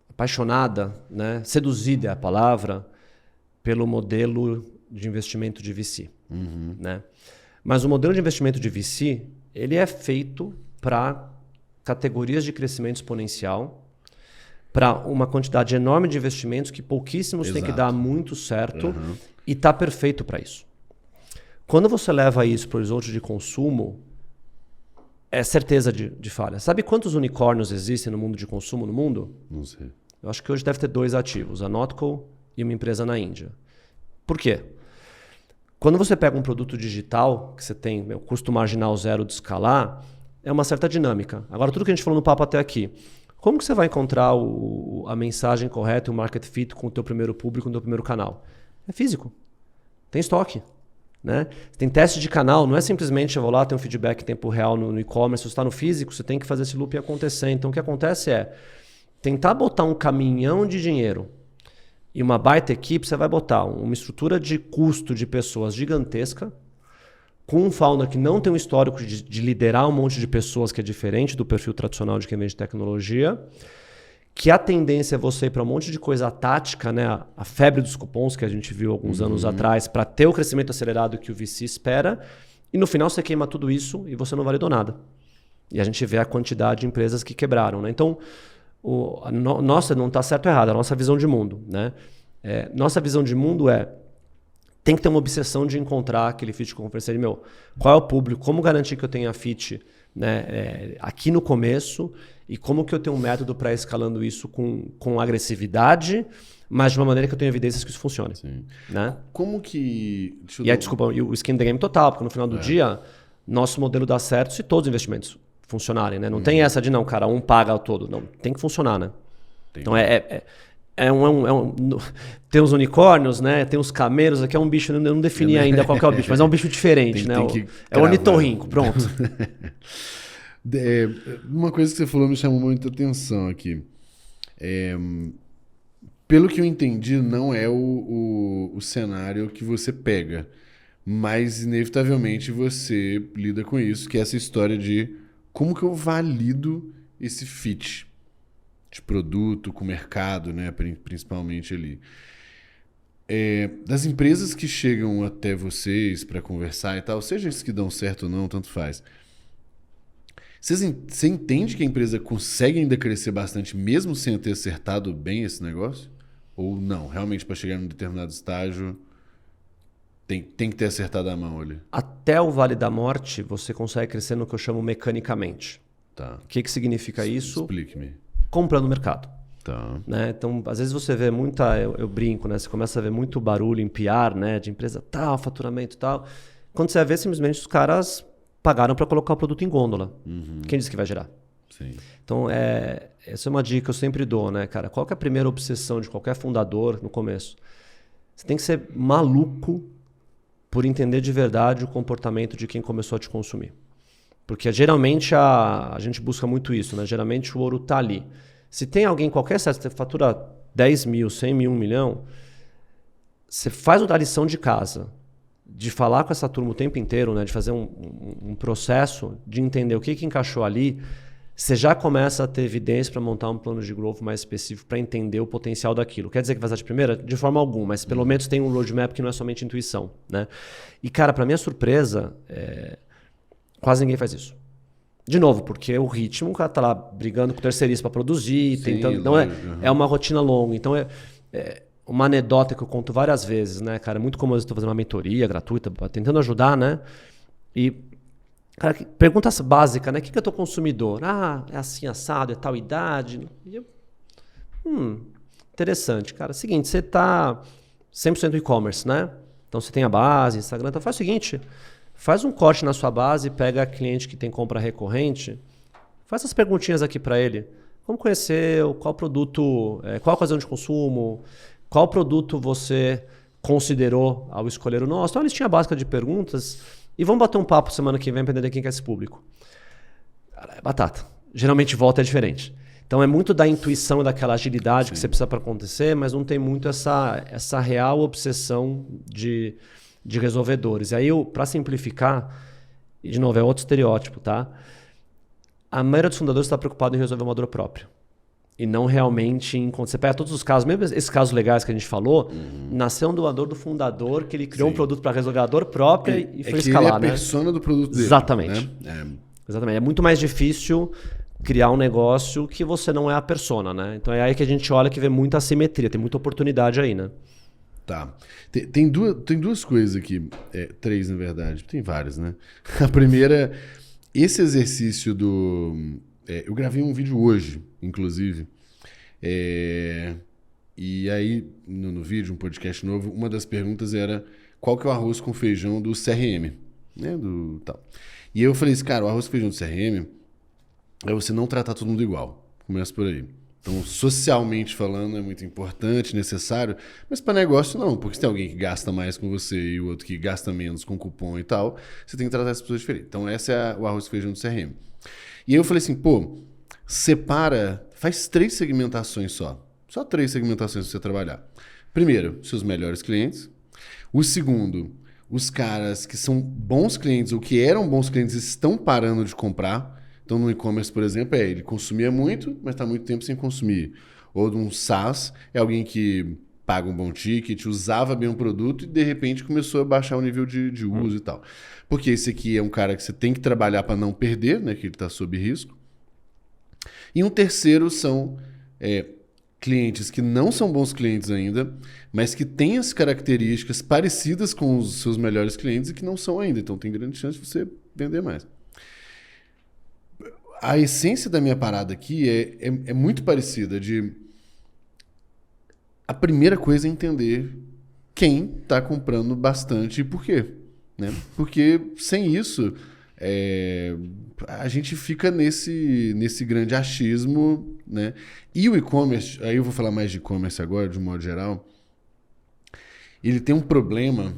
apaixonada, né, seduzida é a palavra, pelo modelo de investimento de VC. Né? Mas o modelo de investimento de VC, ele é feito para categorias de crescimento exponencial, para uma quantidade enorme de investimentos que pouquíssimos têm que dar muito certo e está perfeito para isso. Quando você leva isso para o horizonte de consumo, é certeza de falha. Sabe quantos unicórnios existem no mundo de consumo no mundo? Não sei. Eu acho que hoje deve ter 2 ativos, a Notco e uma empresa na Índia. Por quê? Quando você pega um produto digital, que você tem custo marginal zero de escalar, é uma certa dinâmica. Agora, tudo que a gente falou no papo até aqui, como que você vai encontrar a mensagem correta e o market fit com o teu primeiro público, com o teu primeiro canal? É físico. Tem estoque. Né? Tem teste de canal, não é simplesmente eu vou lá, tem um feedback em tempo real no e-commerce, se você está no físico, você tem que fazer esse loop acontecer. Então, o que acontece é tentar botar um caminhão de dinheiro e uma baita equipe, você vai botar uma estrutura de custo de pessoas gigantesca, com um founder que não tem um histórico de liderar um monte de pessoas, que é diferente do perfil tradicional de quem vende tecnologia, que a tendência é você ir para um monte de coisa tática, né? A febre dos cupons que a gente viu alguns anos atrás, para ter o crescimento acelerado que o VC espera, e no final você queima tudo isso e você não validou nada. E a gente vê a quantidade de empresas que quebraram. Né? Então, nossa, não está certo ou errado, a nossa visão de mundo. Né? Nossa visão de mundo tem que ter uma obsessão de encontrar aquele fit com o qual é o público, como garantir que eu tenha fit, né, aqui no começo, e como que eu tenho um método para escalando isso com agressividade, mas de uma maneira que eu tenha evidências que isso funcione. Né? Como que... Desculpa, e o skin the game total, porque no final do dia, nosso modelo dá certo se todos os investimentos funcionarem. Né? Não tem essa de, não, cara, um paga o todo. Não, tem que funcionar. Né? Então, tem os unicórnios, né? Tem os camelos, aqui é um bicho, eu não defini ainda qual que é o bicho, mas é um bicho diferente, né? É o ornitorrinco, pronto. Uma coisa que você falou me chamou muita atenção aqui. Pelo que eu entendi, não é o cenário que você pega, mas inevitavelmente você lida com isso, que é essa história de como que eu valido esse fit de produto com o mercado, né, principalmente ali. Das empresas que chegam até vocês para conversar e tal, seja esses que dão certo ou não, tanto faz. Você entende que a empresa consegue ainda crescer bastante mesmo sem ter acertado bem esse negócio? Ou não? Realmente, para chegar num determinado estágio, tem que ter acertado a mão ali? Até o Vale da Morte, você consegue crescer no que eu chamo mecanicamente. Tá. O que significa isso? Explique-me. Comprando o mercado. Tá. Né? Então, às vezes você vê muita... Eu brinco, né? Você começa a ver muito barulho em PR, né? De empresa tal, faturamento tal. Quando você vê, simplesmente os caras pagaram para colocar o produto em gôndola. Quem disse que vai gerar? Sim. Então, essa é uma dica que eu sempre dou, né, cara? Qual que é a primeira obsessão de qualquer fundador no começo? Você tem que ser maluco por entender de verdade o comportamento de quem começou a te consumir. Porque geralmente a gente busca muito isso, né? Geralmente o ouro está ali. Se tem alguém, qualquer certo, você fatura 10 mil, 100 mil, 1 milhão, você faz a lição de casa, de falar com essa turma o tempo inteiro, né? De fazer um processo de entender o que encaixou ali, você já começa a ter evidência para montar um plano de growth mais específico para entender o potencial daquilo. Quer dizer que vai ser de primeira? De forma alguma, mas pelo menos tem um roadmap que não é somente intuição. Né? E, cara, para minha surpresa, quase ninguém faz isso. De novo, porque o ritmo, o cara tá lá brigando com o terceirista para produzir, tentando. Então é uma rotina longa. Então uma anedota que eu conto várias vezes, né, cara? É muito comum eu estou fazendo uma mentoria gratuita, tentando ajudar, né? E, cara, pergunta básica, né? O que é teu consumidor? É assim, assado, é tal idade. E eu, interessante, cara. Seguinte, você tá 100% e-commerce, né? Então você tem a base, Instagram. Então faz o seguinte, faz um corte na sua base, pega cliente que tem compra recorrente, faz essas perguntinhas aqui para ele. Como conheceu? Qual produto? Qual a ocasião de consumo? Qual produto você considerou ao escolher o nosso? Então, uma listinha básica de perguntas. E vamos bater um papo semana que vem para entender quem que é esse público. Cara, é batata. Geralmente volta é diferente. Então é muito da intuição e daquela agilidade que você precisa para acontecer, mas não tem muito essa real obsessão de resolvedores. E aí, para simplificar, e de novo, é outro estereótipo, tá? A maioria dos fundadores está preocupado em resolver uma dor própria. E não realmente em... Quando você pega todos os casos, mesmo esses casos legais que a gente falou, nasceu um doador do fundador, que ele criou um produto para resolver a dor própria e foi escalar, ele é a persona do produto dele. Exatamente. Né? Exatamente. É muito mais difícil criar um negócio que você não é a persona, né? Então é aí que a gente olha que vê muita assimetria, tem muita oportunidade aí, né? Tá. Tem duas coisas aqui. Três, na verdade. Tem várias, né? A primeira, esse exercício do... eu gravei um vídeo hoje, inclusive. E aí, no vídeo, um podcast novo, uma das perguntas era qual que é o arroz com feijão do CRM, né? Tal. E eu falei assim, cara, o arroz com feijão do CRM é você não tratar todo mundo igual. Começa por aí. Então, socialmente falando, é muito importante, necessário, mas para negócio não, porque se tem alguém que gasta mais com você e o outro que gasta menos com cupom e tal, você tem que tratar as pessoas diferentes. Então, essa é o arroz com feijão do CRM. E aí eu falei assim, pô, separa, faz 3 segmentações só. Só 3 segmentações para você trabalhar. Primeiro, seus melhores clientes. O segundo, os caras que são bons clientes ou que eram bons clientes e estão parando de comprar. Então, no e-commerce, por exemplo, ele consumia muito, mas está muito tempo sem consumir. Ou de um SaaS, é alguém que paga um bom ticket, usava bem um produto e, de repente, começou a baixar o nível de uso e tal. Porque esse aqui é um cara que você tem que trabalhar para não perder, né, que ele está sob risco. E um terceiro são clientes que não são bons clientes ainda, mas que têm as características parecidas com os seus melhores clientes e que não são ainda. Então, tem grande chance de você vender mais. A essência da minha parada aqui é muito parecida a primeira coisa é entender quem está comprando bastante e por quê. Né? Porque sem isso, a gente fica nesse grande achismo. Né? E o e-commerce, aí eu vou falar mais de e-commerce agora, de um modo geral, ele tem um problema,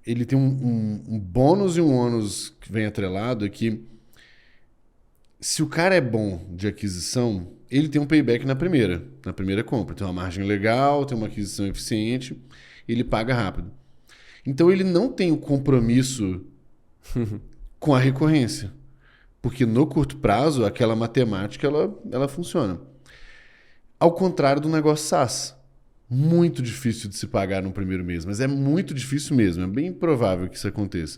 ele tem um bônus e um ônus que vem atrelado, é que se o cara é bom de aquisição, ele tem um payback na primeira compra. Tem uma margem legal, tem uma aquisição eficiente, ele paga rápido. Então ele não tem o compromisso com a recorrência. Porque no curto prazo, aquela matemática ela funciona. Ao contrário do negócio SaaS. Muito difícil de se pagar no primeiro mês, mas é muito difícil mesmo. É bem improvável que isso aconteça.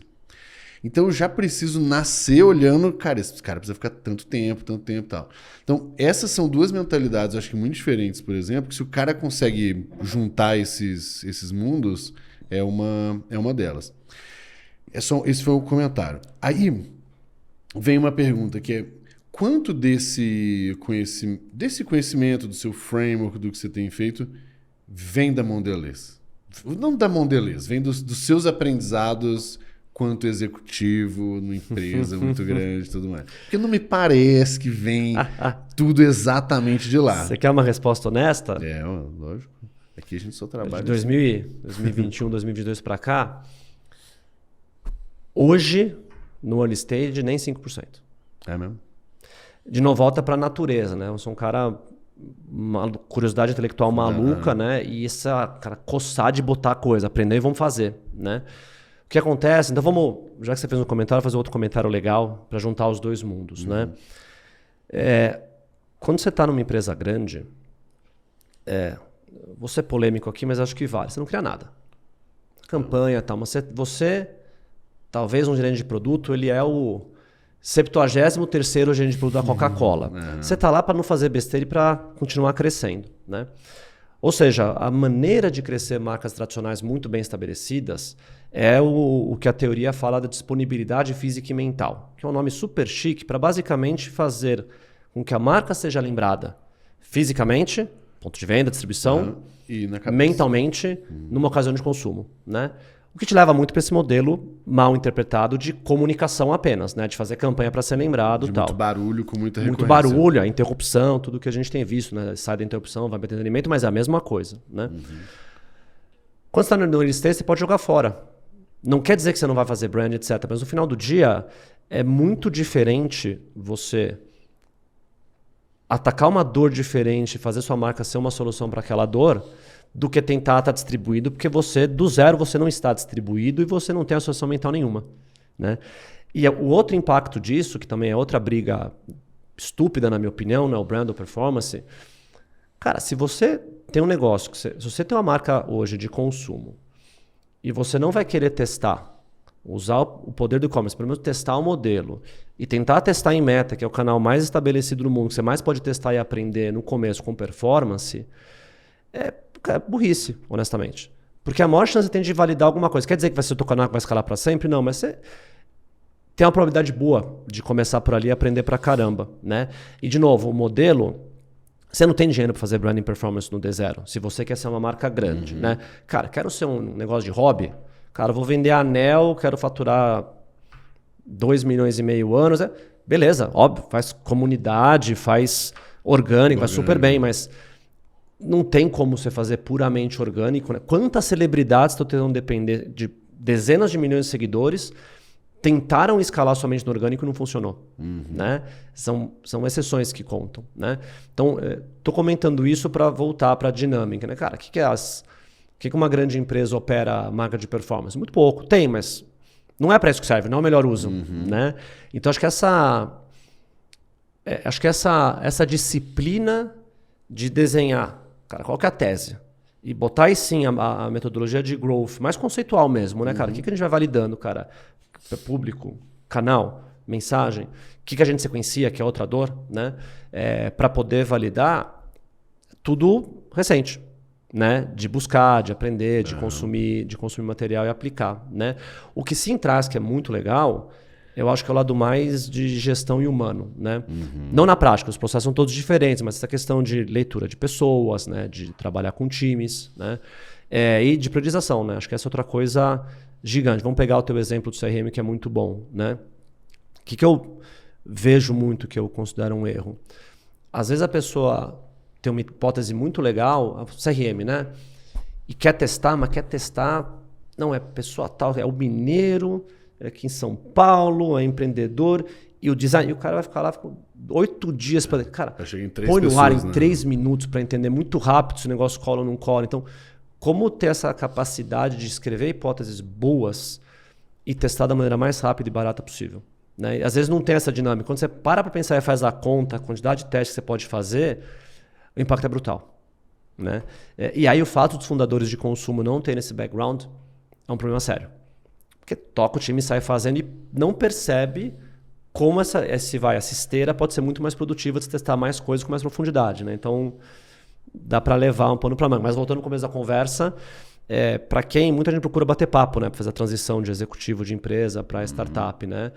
Então eu já preciso nascer olhando, cara, esse cara precisa ficar tanto tempo e tal. Então essas são 2 mentalidades, eu acho que muito diferentes, por exemplo, que se o cara consegue juntar esses mundos, é uma delas. Esse foi o comentário. Aí vem uma pergunta que é, quanto desse conhecimento, do seu framework, do que você tem feito, vem da Mondelez? Não da Mondelez, vem dos seus aprendizados quanto executivo, numa empresa muito grande e tudo mais. Porque não me parece que vem tudo exatamente de lá. Você quer uma resposta honesta? Lógico. Aqui a gente só trabalha... De 2021, 2022 para cá, hoje, no early stage, nem 5%. É mesmo? De novo, volta para a natureza, né? Eu sou um cara... Uma curiosidade intelectual maluca, né? E essa, cara, coçar de botar coisa, aprender e vamos fazer, né? O que acontece? Então vamos, já que você fez um comentário, fazer outro comentário legal para juntar os 2 mundos, né? Quando você está numa empresa grande, vou ser polêmico aqui, mas acho que vale. Você não cria nada. Campanha e tal, mas você, talvez um gerente de produto, ele é o 73º gerente de produto da Coca-Cola. Você está lá para não fazer besteira e para continuar crescendo, né? Ou seja, a maneira de crescer marcas tradicionais muito bem estabelecidas é o que a teoria fala da disponibilidade física e mental, que é um nome super chique para basicamente fazer com que a marca seja lembrada fisicamente, ponto de venda, distribuição, e na cabeça. Mentalmente, numa ocasião de consumo, né? O que te leva muito para esse modelo mal interpretado de comunicação apenas, né? De fazer campanha para ser lembrado e tal. Muito barulho com muita recorrência. Muito barulho, a interrupção, tudo que a gente tem visto, né? Sai da interrupção, vai para entretenimento, mas é a mesma coisa, né? Quando você está no early stage, você pode jogar fora. Não quer dizer que você não vai fazer brand, etc. Mas no final do dia, é muito diferente você atacar uma dor diferente, fazer sua marca ser uma solução para aquela dor, do que tentar estar distribuído, porque você, do zero, você não está distribuído e você não tem associação mental nenhuma. Né? E o outro impacto disso, que também é outra briga estúpida, na minha opinião, né? O brand ou performance. Cara, se você tem um negócio, se você tem uma marca hoje de consumo e você não vai querer testar, usar o poder do e-commerce, pelo menos testar o modelo e tentar testar em Meta, que é o canal mais estabelecido no mundo, que você mais pode testar e aprender no começo com performance, é burrice, honestamente. Porque a maior chance você tem de validar alguma coisa. Quer dizer que vai ser o teu canal que vai escalar para sempre? Não, mas você tem uma probabilidade boa de começar por ali e aprender pra caramba, né? E, de novo, o modelo... Você não tem dinheiro para fazer branding performance no D0. Se você quer ser uma marca grande, né? Cara, quero ser um negócio de hobby. Cara, vou vender anel, quero faturar 2,5 milhões anos. Beleza, óbvio, faz comunidade, faz orgânico, vai super bem, mas não tem como você fazer puramente orgânico. Né? Quantas celebridades estão tentando depender de dezenas de milhões de seguidores tentaram escalar somente no orgânico e não funcionou. Né? São exceções que contam. Né? Então, estou comentando isso para voltar para a dinâmica. Né? Cara, o que uma grande empresa opera a marca de performance? Muito pouco. Tem, mas não é para isso que serve, não é o melhor uso. Né? Então, acho que essa disciplina de desenhar, cara, qual que é a tese? E botar aí sim a metodologia de growth, mais conceitual mesmo, né, cara? O que a gente vai validando, cara? Público, canal, mensagem, o que a gente sequencia, que é outra dor, né? Para poder validar tudo recente, né? De buscar, de aprender, de consumir material e aplicar, né? O que sim traz, que é muito legal, eu acho que é o lado mais de gestão e humano, né? Não na prática, os processos são todos diferentes, mas essa questão de leitura de pessoas, né? De trabalhar com times, né? E de priorização, né? Acho que essa é outra coisa gigante. Vamos pegar o teu exemplo do CRM, que é muito bom, né? O que eu vejo muito que eu considero um erro? Às vezes a pessoa tem uma hipótese muito legal, CRM, né? E quer testar, mas quer testar... Não, é pessoa tal, é o mineiro, é aqui em São Paulo, é empreendedor, e o design... E o cara vai ficar lá 8 dias para... Cara, põe no ar em 3 minutos para entender muito rápido se o negócio cola ou não cola. Então... Como ter essa capacidade de escrever hipóteses boas e testar da maneira mais rápida e barata possível. Né? E às vezes não tem essa dinâmica. Quando você para pensar e faz a conta, a quantidade de testes que você pode fazer, o impacto é brutal. Né? E aí o fato dos fundadores de consumo não terem esse background é um problema sério. Porque toca o time, sai fazendo e não percebe como essa esteira pode ser muito mais produtiva de testar mais coisas com mais profundidade. Né? Então... dá para levar um pano para manga. Mas voltando ao começo da conversa, para quem muita gente procura bater papo, né, para fazer a transição de executivo de empresa para startup, né,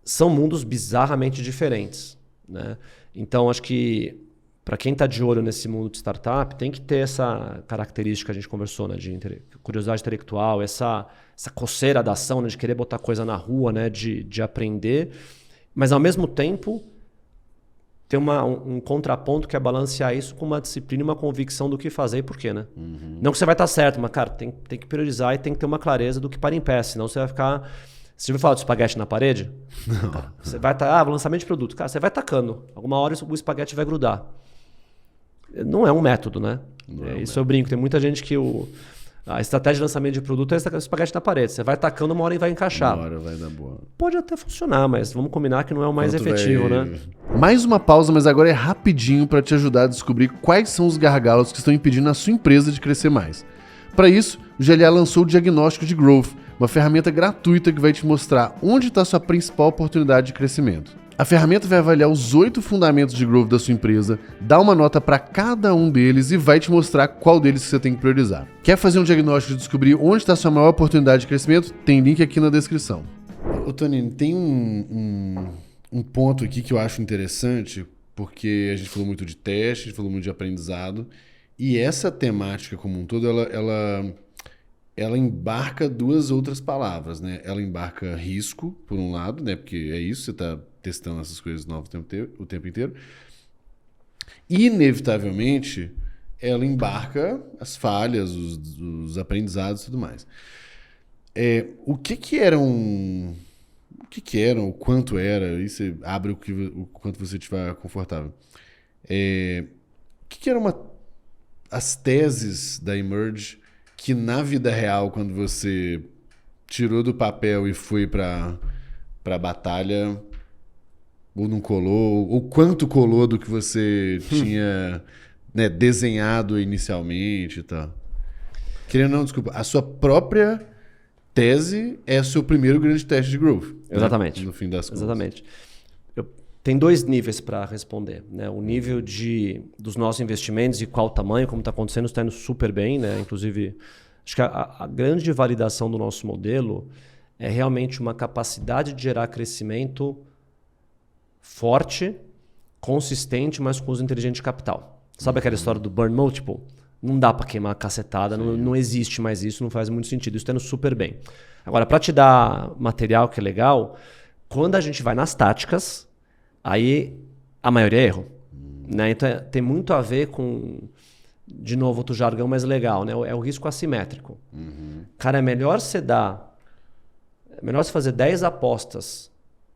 são mundos bizarramente diferentes. Né? Então, acho que para quem está de olho nesse mundo de startup, tem que ter essa característica que a gente conversou, né, de curiosidade intelectual, essa coceira da ação, né, de querer botar coisa na rua, né, de aprender, mas ao mesmo tempo tem um contraponto que é balancear isso com uma disciplina e uma convicção do que fazer e por quê, né? Não que você vai estar certo, mas, cara, tem que priorizar e tem que ter uma clareza do que para em pé, senão você vai ficar... Você já ouviu falar de espaguete na parede? Não. Você vai estar... lançamento de produto. Cara, você vai tacando. Alguma hora o espaguete vai grudar. Não é um método, né? Isso eu brinco. Tem muita gente que a estratégia de lançamento de produto é o espaguete na parede. Você vai tacando, uma hora e vai encaixar. Uma hora vai dar boa. Pode até funcionar, mas vamos combinar que não é o mais efetivo, né? Mais uma pausa, mas agora é rapidinho para te ajudar a descobrir quais são os gargalos que estão impedindo a sua empresa de crescer mais. Para isso, o GLA lançou o Diagnóstico de Growth, uma ferramenta gratuita que vai te mostrar onde está a sua principal oportunidade de crescimento. A ferramenta vai avaliar os 8 fundamentos de growth da sua empresa, dar uma nota para cada um deles e vai te mostrar qual deles você tem que priorizar. Quer fazer um diagnóstico e descobrir onde está a sua maior oportunidade de crescimento? Tem link aqui na descrição. Ô Tonini, tem um ponto aqui que eu acho interessante, porque a gente falou muito de teste, a gente falou muito de aprendizado, e essa temática como um todo, ela embarca 2 outras palavras, né? Ela embarca risco, por um lado, né? Porque é isso, você está testando essas coisas novas o tempo inteiro. E, inevitavelmente, ela embarca as falhas, os aprendizados e tudo mais. O que eram... O que eram, o quanto era, aí você abre o quanto você estiver confortável. O que eram as teses da Emerge que na vida real, quando você tirou do papel e foi pra batalha, ou não colou, ou quanto colou do que você tinha, né, desenhado inicialmente e tal? Querendo não, desculpa, a sua própria tese é o seu primeiro grande teste de growth. Exatamente. Né? No fim das contas. Exatamente. Tem 2 níveis para responder. Né? O nível dos nossos investimentos e qual tamanho, como está acontecendo, está indo super bem. Né? Inclusive, acho que a grande validação do nosso modelo é realmente uma capacidade de gerar crescimento forte, consistente, mas com uso inteligente de capital. Sabe aquela história do burn multiple? Não dá para queimar a cacetada, não existe mais isso, não faz muito sentido. Isso está indo super bem. Agora, para te dar material que é legal, quando a gente vai nas táticas, aí a maioria é erro. Né? Então tem muito a ver com, de novo, outro jargão mais legal, né? É o risco assimétrico. Cara, é melhor você fazer 10 apostas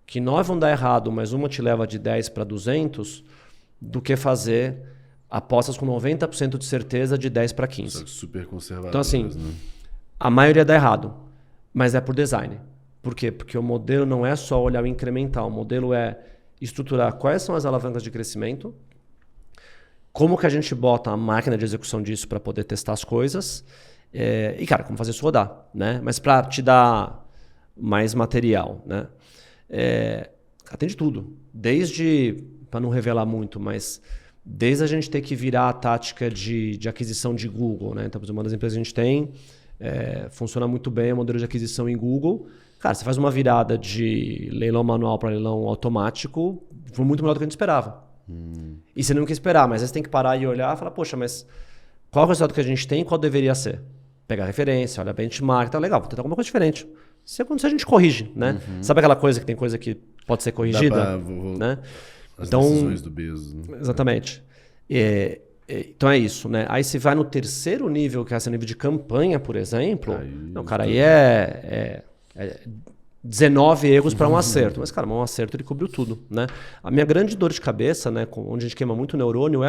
que 9 vão dar errado, mas uma te leva de 10 para 200, do que fazer apostas com 90% de certeza de 10 para 15. Só que super conservadoras, então, assim, né? a maioria dá errado, mas é por design. Por quê? Porque o modelo não é só olhar o incremental. O modelo é estruturar quais são as alavancas de crescimento, como que a gente bota a máquina de execução disso para poder testar as coisas, e, cara, como fazer isso rodar. Né? Mas para te dar mais material, né? Atende tudo. Desde, para não revelar muito, mas... Desde a gente ter que virar a tática de aquisição de Google, né? Então, uma das empresas que a gente tem funciona muito bem o modelo de aquisição em Google. Cara, você faz uma virada de leilão manual para leilão automático, foi muito melhor do que a gente esperava. E você não quer esperar, mas aí você tem que parar e olhar e falar, poxa, mas qual é o resultado que a gente tem e qual deveria ser? Pegar referência, olha benchmark, tá legal, vou tentar alguma coisa diferente. Se acontecer, a gente corrige, né? Sabe aquela coisa que tem coisa que pode ser corrigida? Né? As então, decisões do Bezos. Né? Exatamente. Então é isso, né? Aí se vai no terceiro nível, que é esse nível de campanha, por exemplo, aí é 19 erros para um acerto. Mas, cara, um acerto ele cobriu tudo, né? A minha grande dor de cabeça, né, onde a gente queima muito neurônio,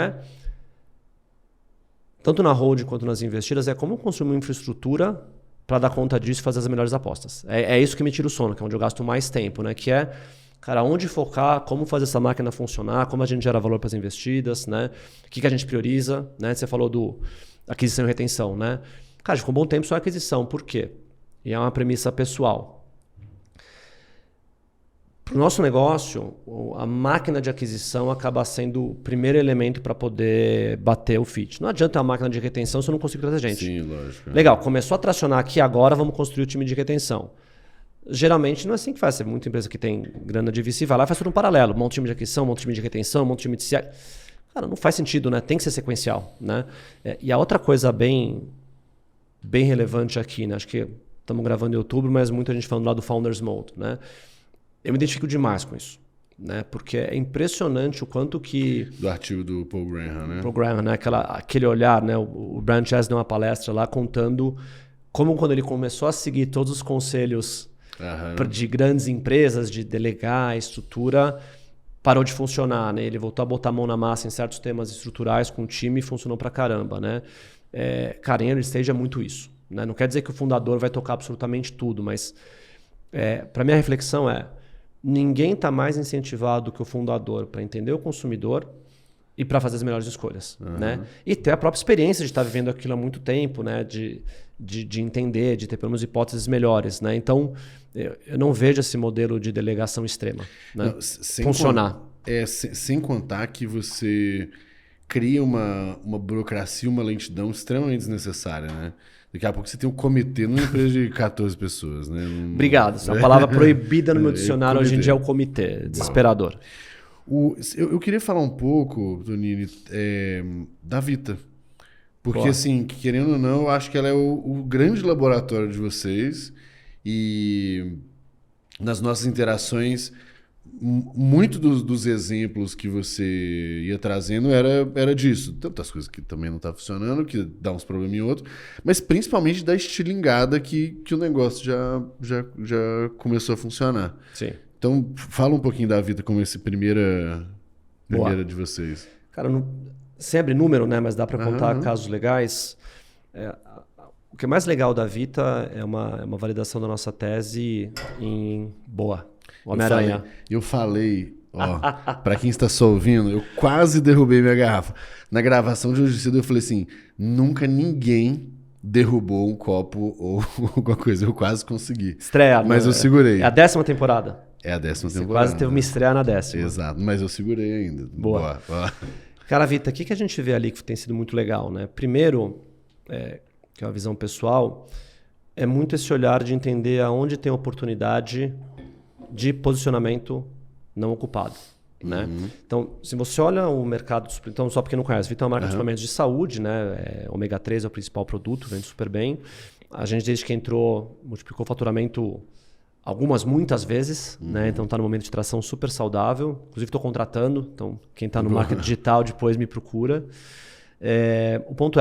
tanto na hold quanto nas investidas, como construir uma infraestrutura para dar conta disso e fazer as melhores apostas. É isso que me tira o sono, que é onde eu gasto mais tempo, né? Que é, cara, onde focar, como fazer essa máquina funcionar, como a gente gera valor para as investidas, né? O que a gente prioriza, né? Você falou do aquisição e retenção, né? Cara, a gente ficou um bom tempo só em aquisição. Por quê? E é uma premissa pessoal. Para o nosso negócio, a máquina de aquisição acaba sendo o primeiro elemento para poder bater o fit. Não adianta a máquina de retenção se eu não consigo trazer gente. Sim, lógico. Legal, começou a tracionar aqui agora, vamos construir o time de retenção. Geralmente não é assim que faz. Tem muita empresa que tem grana de VC, vai lá e faz tudo um paralelo. Monta um time de aquisição, monta um time de retenção, monta um time de CI. Cara, não faz sentido, né? Tem que ser sequencial, né? E a outra coisa bem relevante aqui, né? Acho que estamos gravando em outubro, mas muita gente falando lá do Founders Mode, né? Eu me identifico demais com isso, né? Porque é impressionante o quanto que... Do artigo do Paul Graham, né? Paul Graham, né? Aquele olhar, né? O Brian Chess deu uma palestra lá contando como quando ele começou a seguir todos os conselhos de grandes empresas, de delegar a estrutura, parou de funcionar, né? Ele voltou a botar a mão na massa em certos temas estruturais com o time e funcionou pra caramba, né? Cara, em early stage é muito isso, né? Não quer dizer que o fundador vai tocar absolutamente tudo, mas para minha reflexão ninguém está mais incentivado que o fundador para entender o consumidor e para fazer as melhores escolhas, né? E ter a própria experiência de estar vivendo aquilo há muito tempo, né? De entender, de ter pelo menos hipóteses melhores, né? Então, eu não vejo esse modelo de delegação extrema, né? Funcionar. Sem contar que você cria uma burocracia, uma lentidão extremamente desnecessária, né? Daqui a pouco você tem um comitê numa empresa de 14 pessoas, né? Obrigado. É uma palavra proibida no meu dicionário hoje em dia é o comitê. Desesperador. Eu queria falar um pouco, Tonini, da Vita. Porque, assim, querendo ou não, eu acho que ela é o grande laboratório de vocês. E nas nossas interações, muito dos exemplos que você ia trazendo era disso. Tantas coisas que também não tá funcionando, que dá uns problemas em outro, mas principalmente da estilingada que o negócio já começou a funcionar. Sim. Então, fala um pouquinho da vida como esse primeira de vocês. Cara, sem abrir número, né? Mas dá para contar casos legais. O que é mais legal da Vita é uma validação da nossa tese em Boa, Homem-Aranha. Eu falei, ó, para quem está só ouvindo, eu quase derrubei minha garrafa. Na gravação de hoje cedo eu falei assim, nunca ninguém derrubou um copo ou alguma coisa. Eu quase consegui. Estreia. Mas eu segurei. É a 10ª temporada. É a 10ª temporada. Quase teve uma estreia na 10ª. Exato, mas eu segurei ainda. Boa. Boa. Cara, Vita, o que a gente vê ali que tem sido muito legal, né? Primeiro, que é uma visão pessoal, é muito esse olhar de entender aonde tem oportunidade de posicionamento não ocupado. Né? Então, se você olha o mercado... Então, só porque não conhece, Vita é uma marca de suplementos de saúde, né? Ômega 3 é o principal produto, vende super bem. A gente, desde que entrou, multiplicou o faturamento muitas vezes, né? Então está no momento de tração super saudável. Inclusive estou contratando, então quem está no marketing digital depois me procura. O ponto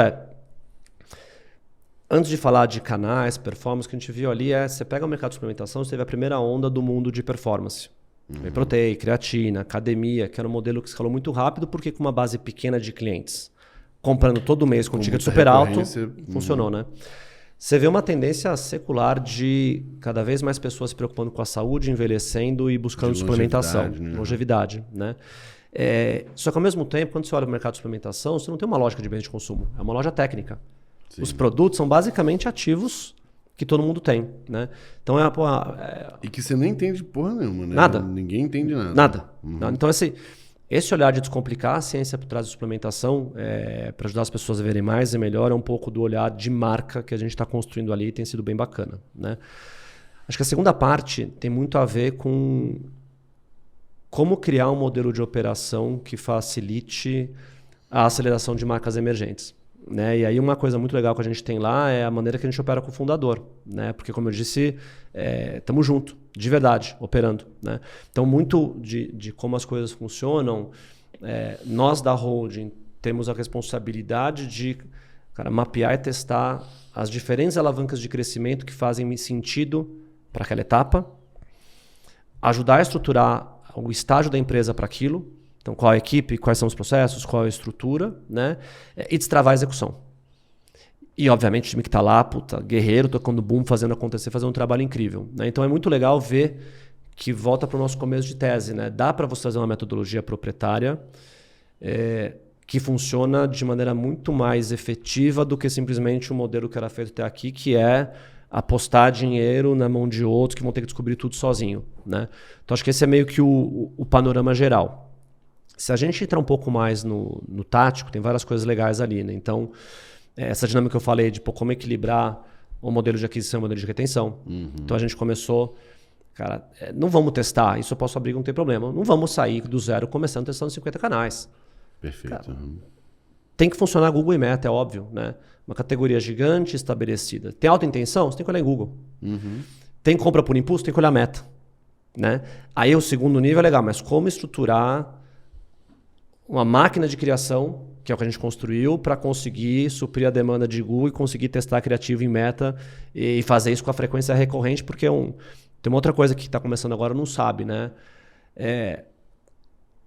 antes de falar de canais, performance, o que a gente viu ali você pega o mercado de suplementação, você teve a primeira onda do mundo de performance. Whey protein, creatina, academia, que era um modelo que escalou muito rápido, porque com uma base pequena de clientes, comprando todo mês com ticket super alto, funcionou, né? Você vê uma tendência secular de cada vez mais pessoas se preocupando com a saúde, envelhecendo e buscando suplementação. Longevidade, né? Só que ao mesmo tempo, quando você olha para o mercado de suplementação, você não tem uma lógica de bens de consumo. É uma loja técnica. Sim. Os produtos são basicamente ativos que todo mundo tem, né? Então E que você nem entende porra nenhuma, né? Nada. Ninguém entende nada. Nada. Então esse olhar de descomplicar a ciência por trás da suplementação, para ajudar as pessoas a verem mais e melhor, é um pouco do olhar de marca que a gente está construindo ali e tem sido bem bacana, né? Acho que a segunda parte tem muito a ver com como criar um modelo de operação que facilite a aceleração de marcas emergentes. Né? E aí uma coisa muito legal que a gente tem lá é a maneira que a gente opera com o fundador, né? Porque como eu disse, estamos juntos, de verdade, operando, né? Então muito de como as coisas funcionam, nós da holding temos a responsabilidade de mapear e testar as diferentes alavancas de crescimento que fazem sentido para aquela etapa, ajudar a estruturar o estágio da empresa para aquilo. Então, qual a equipe, quais são os processos, qual a estrutura, né? E destravar a execução. E, obviamente, o time que está lá, guerreiro, tocando boom, fazendo acontecer, fazendo um trabalho incrível. Né? Então, é muito legal ver que volta para o nosso começo de tese. Né? Dá para você fazer uma metodologia proprietária que funciona de maneira muito mais efetiva do que simplesmente o modelo que era feito até aqui, que é apostar dinheiro na mão de outros que vão ter que descobrir tudo sozinho. Né? Então, acho que esse é meio que o panorama geral. Se a gente entrar um pouco mais no tático, tem várias coisas legais ali, né? Então, essa dinâmica que eu falei de como equilibrar o modelo de aquisição e o modelo de retenção. Então, a gente começou... Cara, não vamos testar, isso eu posso abrir, não tem problema. Não vamos sair do zero começando testando 50 canais. Perfeito. Cara, tem que funcionar Google e Meta, é óbvio, né? Uma categoria gigante estabelecida. Tem alta intenção? Você tem que olhar em Google. Tem compra por impulso? Tem que olhar Meta. Né? Aí o segundo nível é legal, mas como estruturar uma máquina de criação, que é o que a gente construiu, para conseguir suprir a demanda de Google e conseguir testar criativo em Meta e fazer isso com a frequência recorrente, porque tem uma outra coisa que está começando agora, não sabe, né?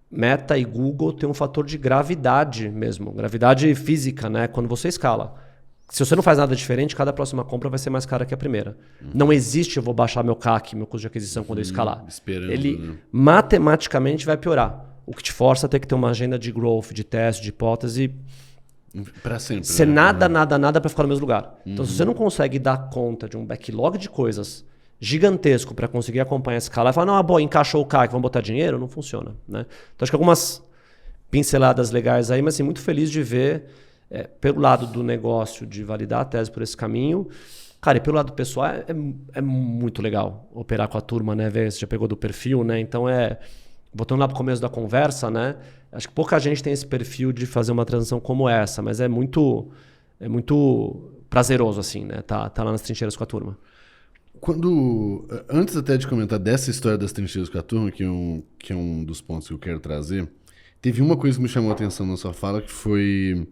Meta e Google tem um fator de gravidade mesmo, gravidade física, né? Quando você escala. Se você não faz nada diferente, cada próxima compra vai ser mais cara que a primeira. Não existe eu vou baixar meu CAC, meu custo de aquisição, quando eu escalar. Ele matematicamente vai piorar. O que te força a ter que ter uma agenda de growth, de teste, de hipótese. Para sempre. Ser nada para ficar no mesmo lugar. Então, se você não consegue dar conta de um backlog de coisas gigantesco para conseguir acompanhar essa escala e falar, não, boa, encaixou o CAC, vamos botar dinheiro, não funciona. Né? Então, acho que algumas pinceladas legais aí, mas assim, muito feliz de ver, pelo lado do negócio, de validar a tese por esse caminho. Cara, e pelo lado pessoal, é muito legal operar com a turma, né? Ver, você já pegou do perfil, né? Então, voltando lá para o começo da conversa, né? Acho que pouca gente tem esse perfil de fazer uma transição como essa, mas é muito prazeroso, assim, né? Tá lá nas trincheiras com a turma. Antes até de comentar dessa história das trincheiras com a turma, que é um dos pontos que eu quero trazer, teve uma coisa que me chamou a atenção na sua fala, que foi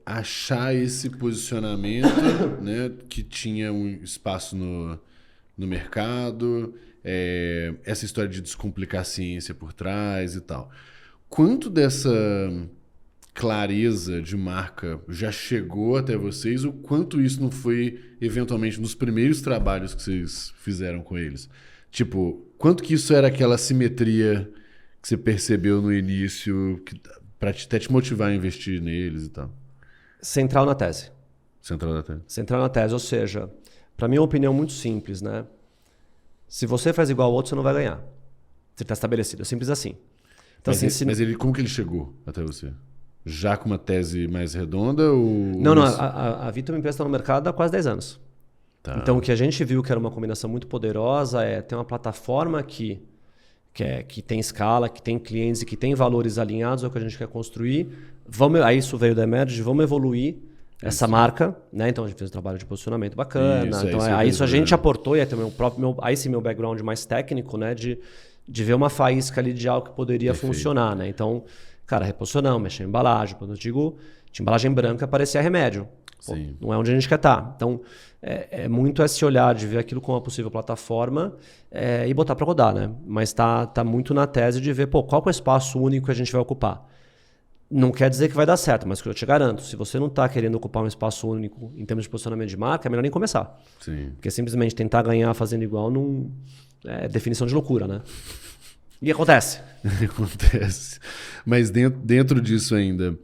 achar esse posicionamento, né, que tinha um espaço no mercado, essa história de descomplicar a ciência por trás e tal. Quanto dessa clareza de marca já chegou até vocês, o quanto isso não foi, eventualmente, nos primeiros trabalhos que vocês fizeram com eles? Tipo, quanto que isso era aquela simetria que você percebeu no início, para até te motivar a investir neles e tal? Central na tese. Central da tese. Central na tese, ou seja, para mim é uma opinião muito simples, né? Se você faz igual ao outro, você não vai ganhar. Você está estabelecido, é simples assim. Então, mas como que ele chegou até você? Já com uma tese mais redonda? Ou... Não, a Vitor me empresta no mercado há quase 10 anos. Tá. Então, o que a gente viu que era uma combinação muito poderosa é ter uma plataforma que tem escala, que tem clientes e que tem valores alinhados ao que a gente quer construir. Aí isso veio da Emerge, vamos evoluir essa marca, né? Então a gente fez um trabalho de posicionamento bacana. Isso a gente aportou, e aí também aí sim meu background mais técnico, né? De ver uma faísca ali de algo que poderia funcionar, né? Então, cara, reposicionamos, mexemos em embalagem. Quando eu digo de embalagem branca, parecia remédio. Pô, não é onde a gente quer estar. Então, é muito esse olhar de ver aquilo como uma possível plataforma e botar para rodar, né? Mas tá muito na tese de ver, qual que é o espaço único que a gente vai ocupar. Não quer dizer que vai dar certo, mas que eu te garanto, se você não está querendo ocupar um espaço único em termos de posicionamento de marca, é melhor nem começar. Sim. Porque simplesmente tentar ganhar fazendo igual não é definição de loucura, né? E acontece. Acontece. Mas dentro disso ainda,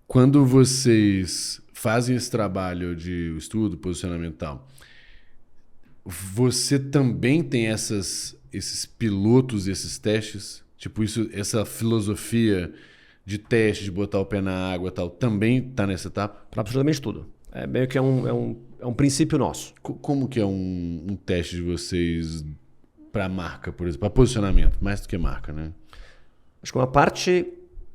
quando vocês fazem esse trabalho de estudo, posicionamento e tal, você também tem esses pilotos, esses testes? Tipo, essa filosofia de teste, de botar o pé na água e tal, também está nessa etapa? Para absolutamente tudo. É meio que é um princípio nosso. Como que é um teste de vocês para marca, por exemplo? Para posicionamento, mais do que marca, né? Acho que uma parte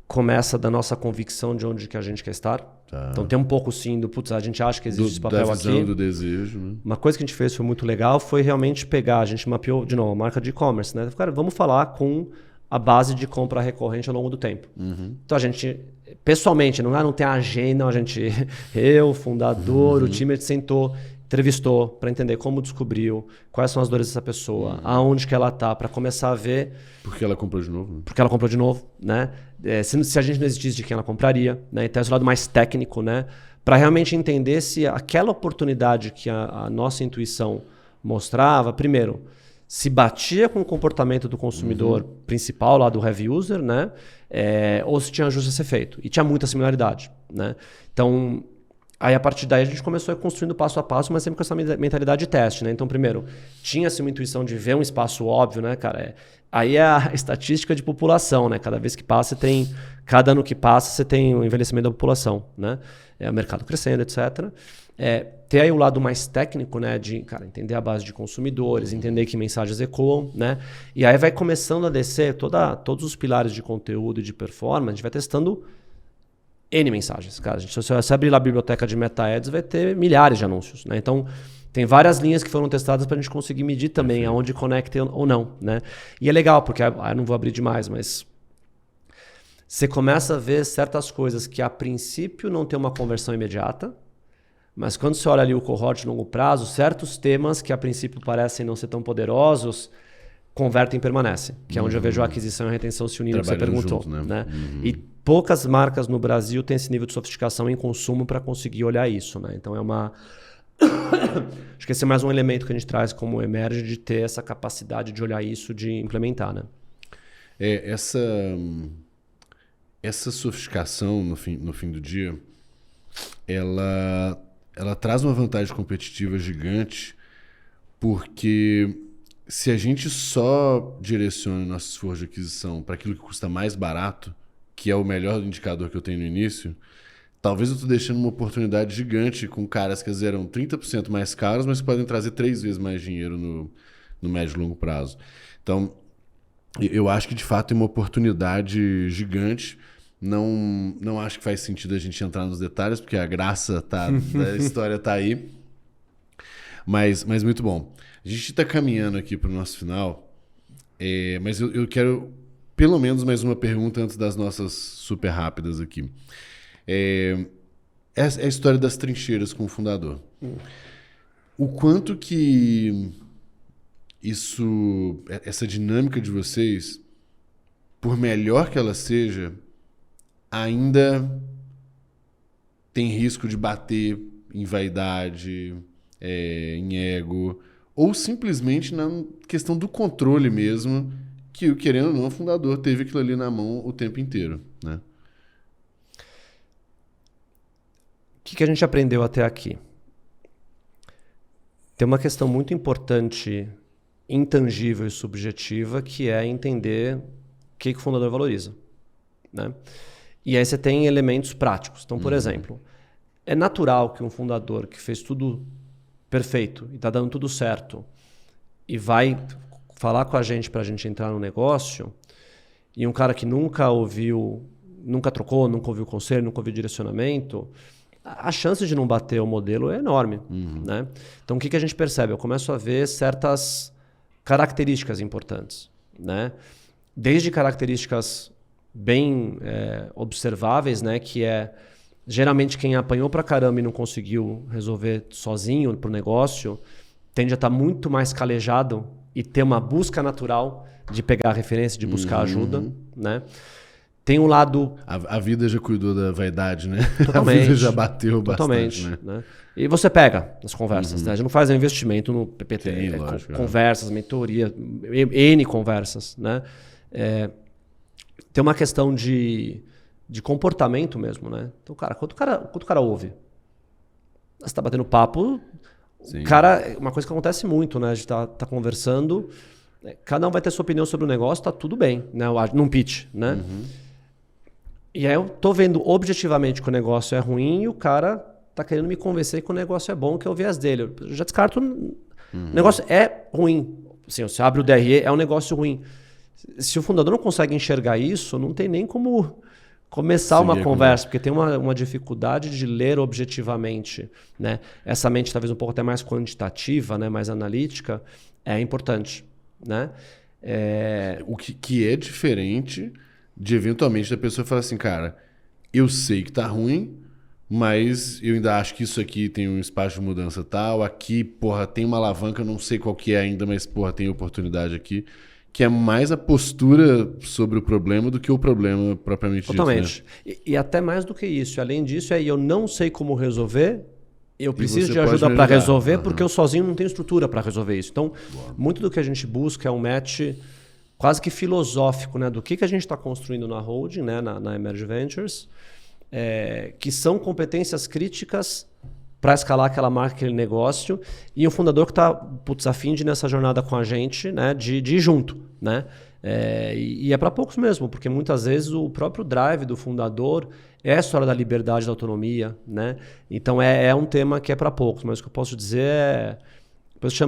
começa da nossa convicção de onde que a gente quer estar. Tá. Então tem um pouco sim do, a gente acha que existe esse papel da visão, aqui. Do desejo, né? Uma coisa que a gente fez foi muito legal, foi realmente pegar, a gente mapeou, de novo, a marca de e-commerce, né? Cara, vamos falar com a base de compra recorrente ao longo do tempo. Uhum. Então a gente, pessoalmente, não tem agenda, a gente, eu, fundador, o time, a gente sentou, entrevistou para entender como descobriu, quais são as dores dessa pessoa, aonde que ela está, para começar a ver... Porque ela comprou de novo. Né? Porque ela comprou de novo, né? Se a gente não existisse, de quem ela compraria, né? Então esse lado mais técnico, né? Para realmente entender se aquela oportunidade que a nossa intuição mostrava, primeiro, se batia com o comportamento do consumidor principal, lá do heavy user, né? Ou se tinha ajuste a ser feito. E tinha muita similaridade, né? Então, aí a partir daí a gente começou a ir construindo passo a passo, mas sempre com essa mentalidade de teste, né? Então, primeiro, tinha-se uma intuição de ver um espaço óbvio, né, cara? Aí é a estatística de população, né? Cada vez que passa, cada ano que passa, você tem o envelhecimento da população, né? O mercado crescendo, etc. Ter aí o lado mais técnico, né? De, cara, entender a base de consumidores, entender que mensagens ecoam, né? E aí vai começando a descer todos os pilares de conteúdo e de performance, a gente vai testando N mensagens. Cara, se você abrir lá a biblioteca de Meta Ads, vai ter milhares de anúncios, né? Então, tem várias linhas que foram testadas para a gente conseguir medir também aonde conecta ou não, né? E é legal, porque eu não vou abrir demais, mas você começa a ver certas coisas que a princípio não tem uma conversão imediata, mas quando você olha ali o cohort de longo prazo, certos temas que a princípio parecem não ser tão poderosos, convertem e permanecem, que é onde eu vejo a aquisição e a retenção se unindo, que você perguntou. Juntos, né? E poucas marcas no Brasil têm esse nível de sofisticação em consumo para conseguir olhar isso, né? Então acho que esse é mais um elemento que a gente traz como Emerge, de ter essa capacidade de olhar isso, de implementar, né? Essa sofisticação no fim do dia, ela traz uma vantagem competitiva gigante, porque se a gente só direciona nosso esforço de aquisição para aquilo que custa mais barato, que é o melhor indicador que eu tenho no início, talvez eu estou deixando uma oportunidade gigante com caras que eram 30% mais caros, mas que podem trazer 3 vezes mais dinheiro no médio e longo prazo. Então, eu acho que de fato é uma oportunidade gigante. Não acho que faz sentido a gente entrar nos detalhes, porque a graça da história tá aí. Mas muito bom. A gente está caminhando aqui para o nosso final, mas eu quero pelo menos mais uma pergunta antes das nossas super rápidas aqui. É a história das trincheiras com o fundador. O quanto que essa dinâmica de vocês, por melhor que ela seja, ainda tem risco de bater em vaidade, em ego, ou simplesmente na questão do controle mesmo, que, querendo ou não, o fundador teve aquilo ali na mão o tempo inteiro, né? O que a gente aprendeu até aqui? Tem uma questão muito importante, intangível e subjetiva, que é entender o que o fundador valoriza, né? E aí você tem elementos práticos. Então, por exemplo, é natural que um fundador que fez tudo perfeito e está dando tudo certo e vai falar com a gente para a gente entrar no negócio, e um cara que nunca ouviu, nunca trocou, nunca ouviu conselho, nunca ouviu direcionamento, a chance de não bater o modelo é enorme, né? Então, o que a gente percebe? Eu começo a ver certas características importantes, né? Desde características bem observáveis, né? Que é geralmente quem apanhou pra caramba e não conseguiu resolver sozinho pro negócio tende a estar muito mais calejado e ter uma busca natural de pegar referência, de buscar ajuda, né? Tem um lado... A vida já cuidou da vaidade, né? Totalmente. A vida já bateu Totalmente, bastante, né? E você pega nas conversas, né? A gente não faz um investimento no PPT. Sim, lógico, conversas, mentoria, N conversas, né? Tem uma questão de comportamento mesmo, né? Então, cara, quando o cara ouve, você tá batendo papo, Sim. Cara, uma coisa que acontece muito, né? A gente tá conversando, cada um vai ter sua opinião sobre o negócio, tá tudo bem, né? Num pitch, né? E aí eu tô vendo objetivamente que o negócio é ruim e o cara tá querendo me convencer que o negócio é bom, que é o viés dele. Eu já descarto. O negócio é ruim. Assim, você abre o DRE, é um negócio ruim. Se o fundador não consegue enxergar isso, não tem nem como começar uma conversa, porque tem uma dificuldade de ler objetivamente, né? Essa mente talvez um pouco até mais quantitativa, né? Mais analítica, é importante, né? O que é diferente de eventualmente da pessoa falar assim, cara, eu sei que tá ruim, mas eu ainda acho que isso aqui tem um espaço de mudança tal, aqui, porra, tem uma alavanca, eu não sei qual que é ainda, mas, porra, tem oportunidade aqui, que é mais a postura sobre o problema do que o problema propriamente dito. Totalmente. Né? E até mais do que isso. Além disso, eu não sei como resolver, eu preciso de ajuda para resolver, porque eu sozinho não tenho estrutura para resolver isso. Então, muito do que a gente busca é um match quase que filosófico, né, do que a gente está construindo na holding, né, na Emerge Ventures, que são competências críticas para escalar aquela marca, aquele negócio, e um fundador que está a fim de ir nessa jornada com a gente, né, de ir junto, né? E é para poucos mesmo, porque muitas vezes o próprio drive do fundador é a história da liberdade, da autonomia, né? Então é um tema que é para poucos, mas o que eu posso dizer é... Depois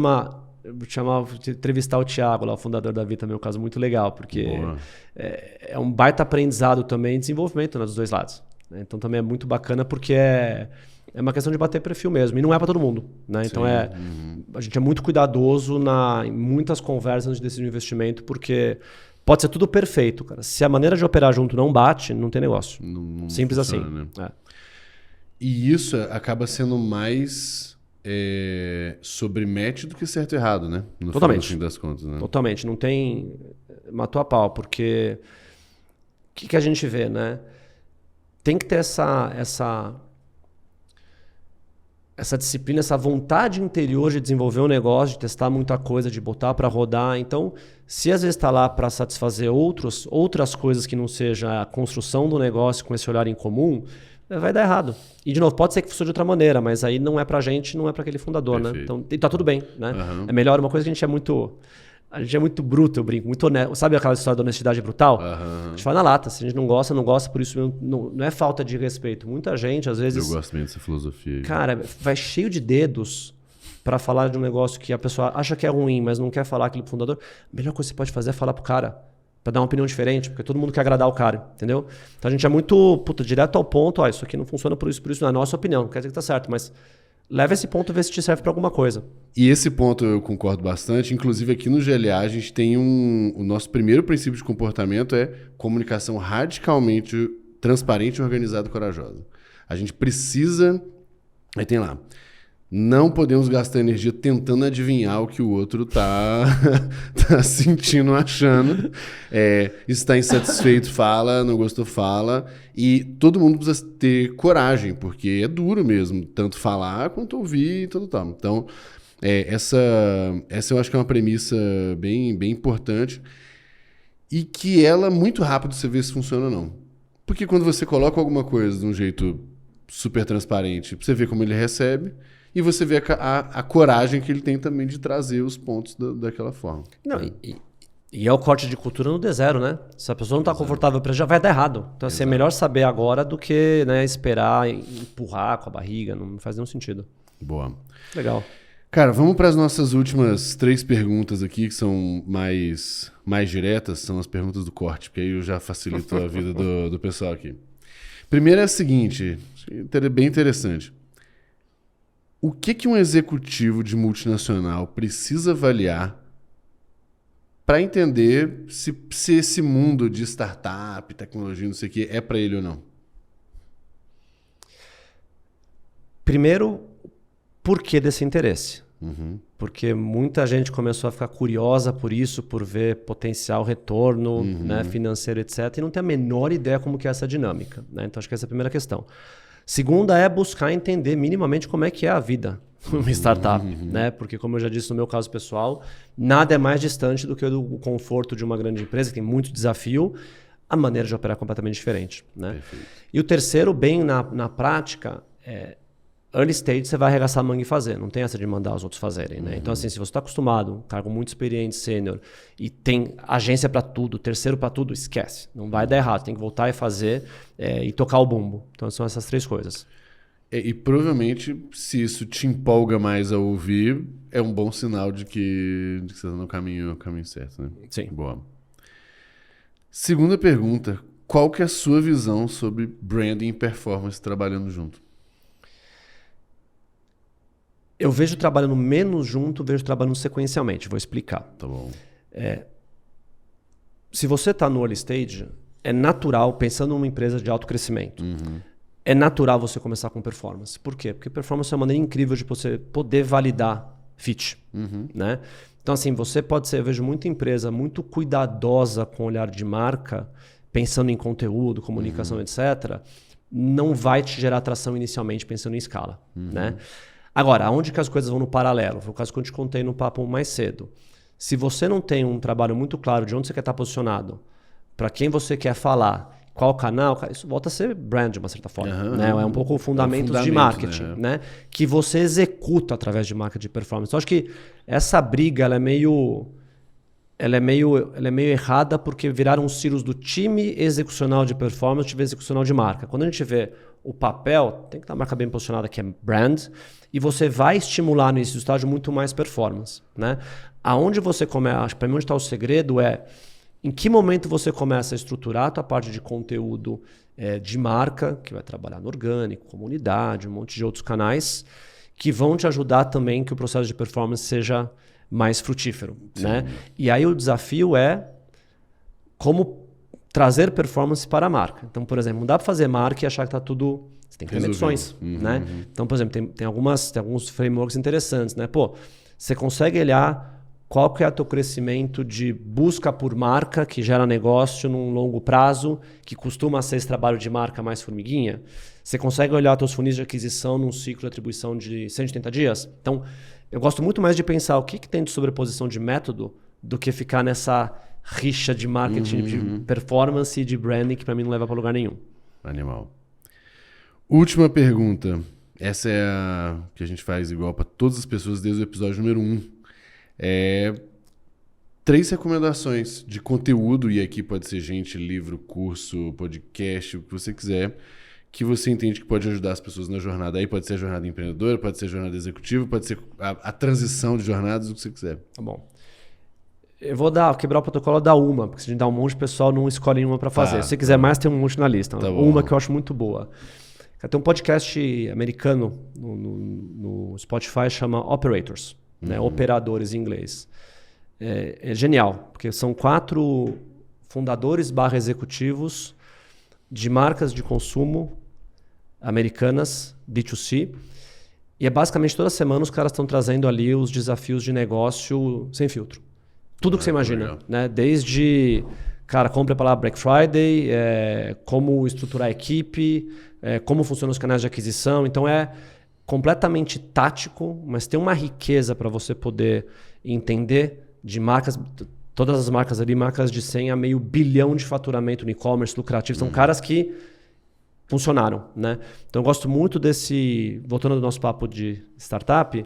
entrevistar o Thiago, lá, o fundador da Vita, é um caso muito legal, porque é um baita aprendizado também, desenvolvimento, né, dos dois lados. Né? Então também é muito bacana porque é uma questão de bater perfil mesmo, e não é para todo mundo. Né? Então a gente é muito cuidadoso em muitas conversas antes de decidir um investimento, porque pode ser tudo perfeito, cara. Se a maneira de operar junto não bate, não tem negócio. Não Simples funciona, assim. Né? E isso acaba sendo mais... sobre match do que certo e errado, né? Totalmente. No fim das contas, né? Totalmente. Não tem... Matou a pau, porque... O que a gente vê, né? Tem que ter essa disciplina, essa vontade interior de desenvolver um negócio, de testar muita coisa, de botar para rodar. Então, se às vezes está lá para satisfazer outras coisas que não seja a construção do negócio com esse olhar em comum, vai dar errado. E, de novo, pode ser que funcione de outra maneira, mas aí não é pra gente, não é para aquele fundador, né? Então, tá tudo bem, né? É melhor uma coisa que a gente é muito bruto, eu brinco, muito honesto. Sabe aquela história da honestidade brutal? A gente fala na lata. Se a gente não gosta, por isso não é falta de respeito. Muita gente, às vezes... Eu gosto mesmo dessa filosofia. Cara, vai cheio de dedos para falar de um negócio que a pessoa acha que é ruim, mas não quer falar aquilo pro fundador. A melhor coisa que você pode fazer é falar pro cara. Pra dar uma opinião diferente, porque todo mundo quer agradar o cara, entendeu? Então a gente é muito, direto ao ponto, isso aqui não funciona por isso, não é a nossa opinião, não quer dizer que tá certo, mas leva esse ponto e vê se te serve pra alguma coisa. E esse ponto eu concordo bastante. Inclusive aqui no GLA a gente tem o nosso primeiro princípio de comportamento é comunicação radicalmente transparente, organizada e corajosa. A gente precisa... Aí tem lá... Não podemos gastar energia tentando adivinhar o que o outro tá sentindo, achando. Está insatisfeito, fala. Não gostou, fala. E todo mundo precisa ter coragem, porque é duro mesmo, tanto falar quanto ouvir e tudo tal. Então, essa eu acho que é uma premissa bem, bem importante e que ela, muito rápido, você vê se funciona ou não. Porque quando você coloca alguma coisa de um jeito super transparente, você vê como ele recebe. E você vê a coragem que ele tem também de trazer os pontos daquela forma. Não, e é o corte de cultura no D0, né? Se a pessoa não está confortável para já vai dar errado. Então, assim, é melhor saber agora do que, né, esperar, empurrar com a barriga. Não faz nenhum sentido. Boa. Legal. Cara, vamos para as nossas últimas 3 perguntas aqui, que são mais diretas. São as perguntas do corte, porque aí eu já facilito a vida do pessoal aqui. Primeira é a seguinte, bem interessante. O que um executivo de multinacional precisa avaliar para entender se esse mundo de startup, tecnologia, não sei o que, é para ele ou não? Primeiro, por que desse interesse? Porque muita gente começou a ficar curiosa por isso, por ver potencial retorno, né, financeiro, etc. E não tem a menor ideia como que é essa dinâmica, né? Então, acho que essa é a primeira questão. Segunda é buscar entender minimamente como é que é a vida numa startup, né? Porque, como eu já disse no meu caso pessoal, nada é mais distante do que o conforto de uma grande empresa, que tem muito desafio, a maneira de operar é completamente diferente, né? Perfeito. E o terceiro, bem na prática, early stage você vai arregaçar a manga e fazer, não tem essa de mandar os outros fazerem, né? Então, assim, se você está acostumado, um cargo muito experiente, sênior, e tem agência para tudo, terceiro para tudo, esquece. Não vai dar errado, tem que voltar e fazer e tocar o bumbo. Então, são essas 3 coisas. E provavelmente, se isso te empolga mais a ouvir, é um bom sinal de que você está no caminho certo, né? Sim. Boa. Segunda pergunta, qual que é a sua visão sobre branding e performance trabalhando junto? Eu vejo trabalhando menos junto, vejo trabalhando sequencialmente. Vou explicar. Tá bom. Se você está no early stage, é natural, pensando numa empresa de alto crescimento, é natural você começar com performance. Por quê? Porque performance é uma maneira incrível de você poder validar fit, né? Então, assim, você pode ser, eu vejo muita empresa muito cuidadosa com o olhar de marca, pensando em conteúdo, comunicação, etc., não vai te gerar atração inicialmente pensando em escala, né? Agora, aonde que as coisas vão no paralelo? Foi o caso que eu te contei no papo mais cedo. Se você não tem um trabalho muito claro de onde você quer estar posicionado, para quem você quer falar, qual canal, isso volta a ser brand de uma certa forma. Né? É um pouco fundamentos de marketing, né? Que você executa através de marca de performance. Então, acho que essa briga ela é meio errada porque viraram os silos do time execucional de performance e time execucional de marca. Quando a gente vê o papel, tem que estar a marca bem posicionada, que é brand, e você vai estimular nesse estágio muito mais performance, né? Aonde você começa, acho que para mim onde está o segredo é em que momento você começa a estruturar a tua parte de conteúdo de marca, que vai trabalhar no orgânico, comunidade, um monte de outros canais, que vão te ajudar também que o processo de performance seja mais frutífero, né? E aí o desafio é como trazer performance para a marca. Então, por exemplo, não dá para fazer marca e achar que está tudo... Você tem que ter medições, né? Então, por exemplo, tem alguns frameworks interessantes, né? Pô, você consegue olhar qual que é o teu crescimento de busca por marca que gera negócio num longo prazo, que costuma ser esse trabalho de marca mais formiguinha? Você consegue olhar teus funis de aquisição num ciclo de atribuição de 180 dias? Então, eu gosto muito mais de pensar o que tem de sobreposição de método do que ficar nessa rixa de marketing, de performance e de branding que para mim não leva para lugar nenhum. Animal. Última pergunta. Essa é a que a gente faz igual para todas as pessoas desde o episódio número 1. 3 recomendações de conteúdo, e aqui pode ser livro, curso, podcast, o que você quiser, que você entende que pode ajudar as pessoas na jornada. Aí pode ser a jornada empreendedora, pode ser a jornada executiva, pode ser a transição de jornadas, o que você quiser. Tá bom. Eu vou quebrar o protocolo da uma, porque se a gente dá um monte, o pessoal não escolhe uma para fazer. Se você quiser mais, tem um monte na lista. Uma que eu acho muito boa. Tem um podcast americano no Spotify, chama Operators, né? Operadores em inglês. É genial, porque são 4 fundadores / executivos de marcas de consumo americanas, B2C, e basicamente toda semana os caras estão trazendo ali os desafios de negócio sem filtro. Tudo que você imagina, né? Desde, cara, compra para lá Black Friday, como estruturar a equipe, como funcionam os canais de aquisição. Então é completamente tático, mas tem uma riqueza para você poder entender de marcas, todas as marcas ali, marcas de 100 a meio bilhão de faturamento no e-commerce lucrativo. São caras que funcionaram, né? Então eu gosto muito desse, voltando ao nosso papo de startup,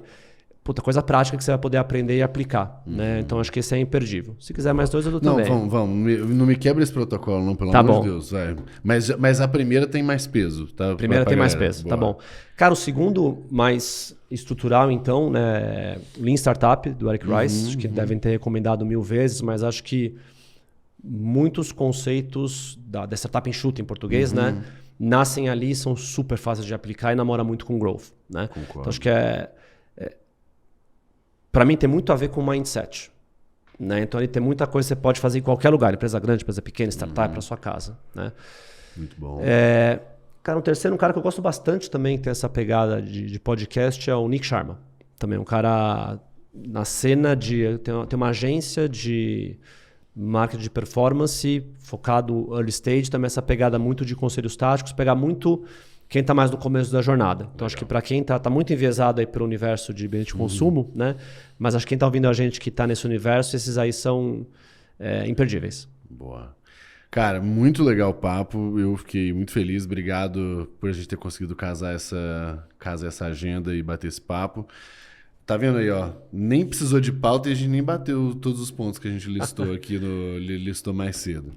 coisa prática que você vai poder aprender e aplicar, né? Então acho que esse é imperdível. Se quiser mais 2, eu dou também. Não, vamos. Não me quebra esse protocolo, não, pelo amor de Deus. Vai. Mas a primeira tem mais peso, tá? A primeira tem mais peso, tá bom. Cara, o segundo mais estrutural, então, né? Lean Startup, do Eric Rice, acho que devem ter recomendado 1000 vezes, mas acho que muitos conceitos da startup enxuta em português, né? Nascem ali, são super fáceis de aplicar e namora muito com growth, né? Concordo. Então acho que para mim tem muito a ver com mindset, né? Então ali tem muita coisa que você pode fazer em qualquer lugar, empresa grande, empresa pequena, startup, para sua casa, né? Muito bom. Cara, um terceiro, um cara que eu gosto bastante também, que tem essa pegada de podcast, é o Nick Sharma. Também um cara na cena tem uma agência de marketing de performance focado early stage, também essa pegada muito de conselhos táticos, pegar muito quem está mais no começo da jornada. Então, acho que para quem está muito enviesado aí pelo universo de bem de consumo, né? Mas acho que quem está ouvindo a gente que está nesse universo, esses aí são imperdíveis. Boa. Cara, muito legal o papo. Eu fiquei muito feliz. Obrigado por a gente ter conseguido casar essa agenda e bater esse papo. Tá vendo aí, ó? Nem precisou de pauta e a gente nem bateu todos os pontos que a gente listou aqui, listou mais cedo.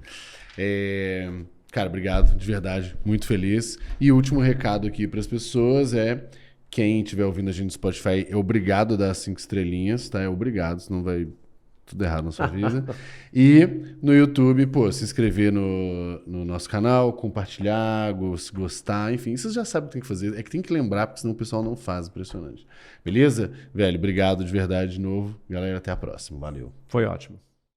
Cara, obrigado, de verdade, muito feliz. E o último recado aqui para as pessoas quem estiver ouvindo a gente no Spotify, é obrigado a dar 5 estrelinhas, tá? É obrigado, senão vai tudo errado na sua vida. E no YouTube, se inscrever no nosso canal, compartilhar, gostar, enfim, vocês já sabem o que tem que fazer. É que tem que lembrar, porque senão o pessoal não faz, impressionante. Beleza? Velho, obrigado de verdade de novo. Galera, até a próxima. Valeu. Foi ótimo.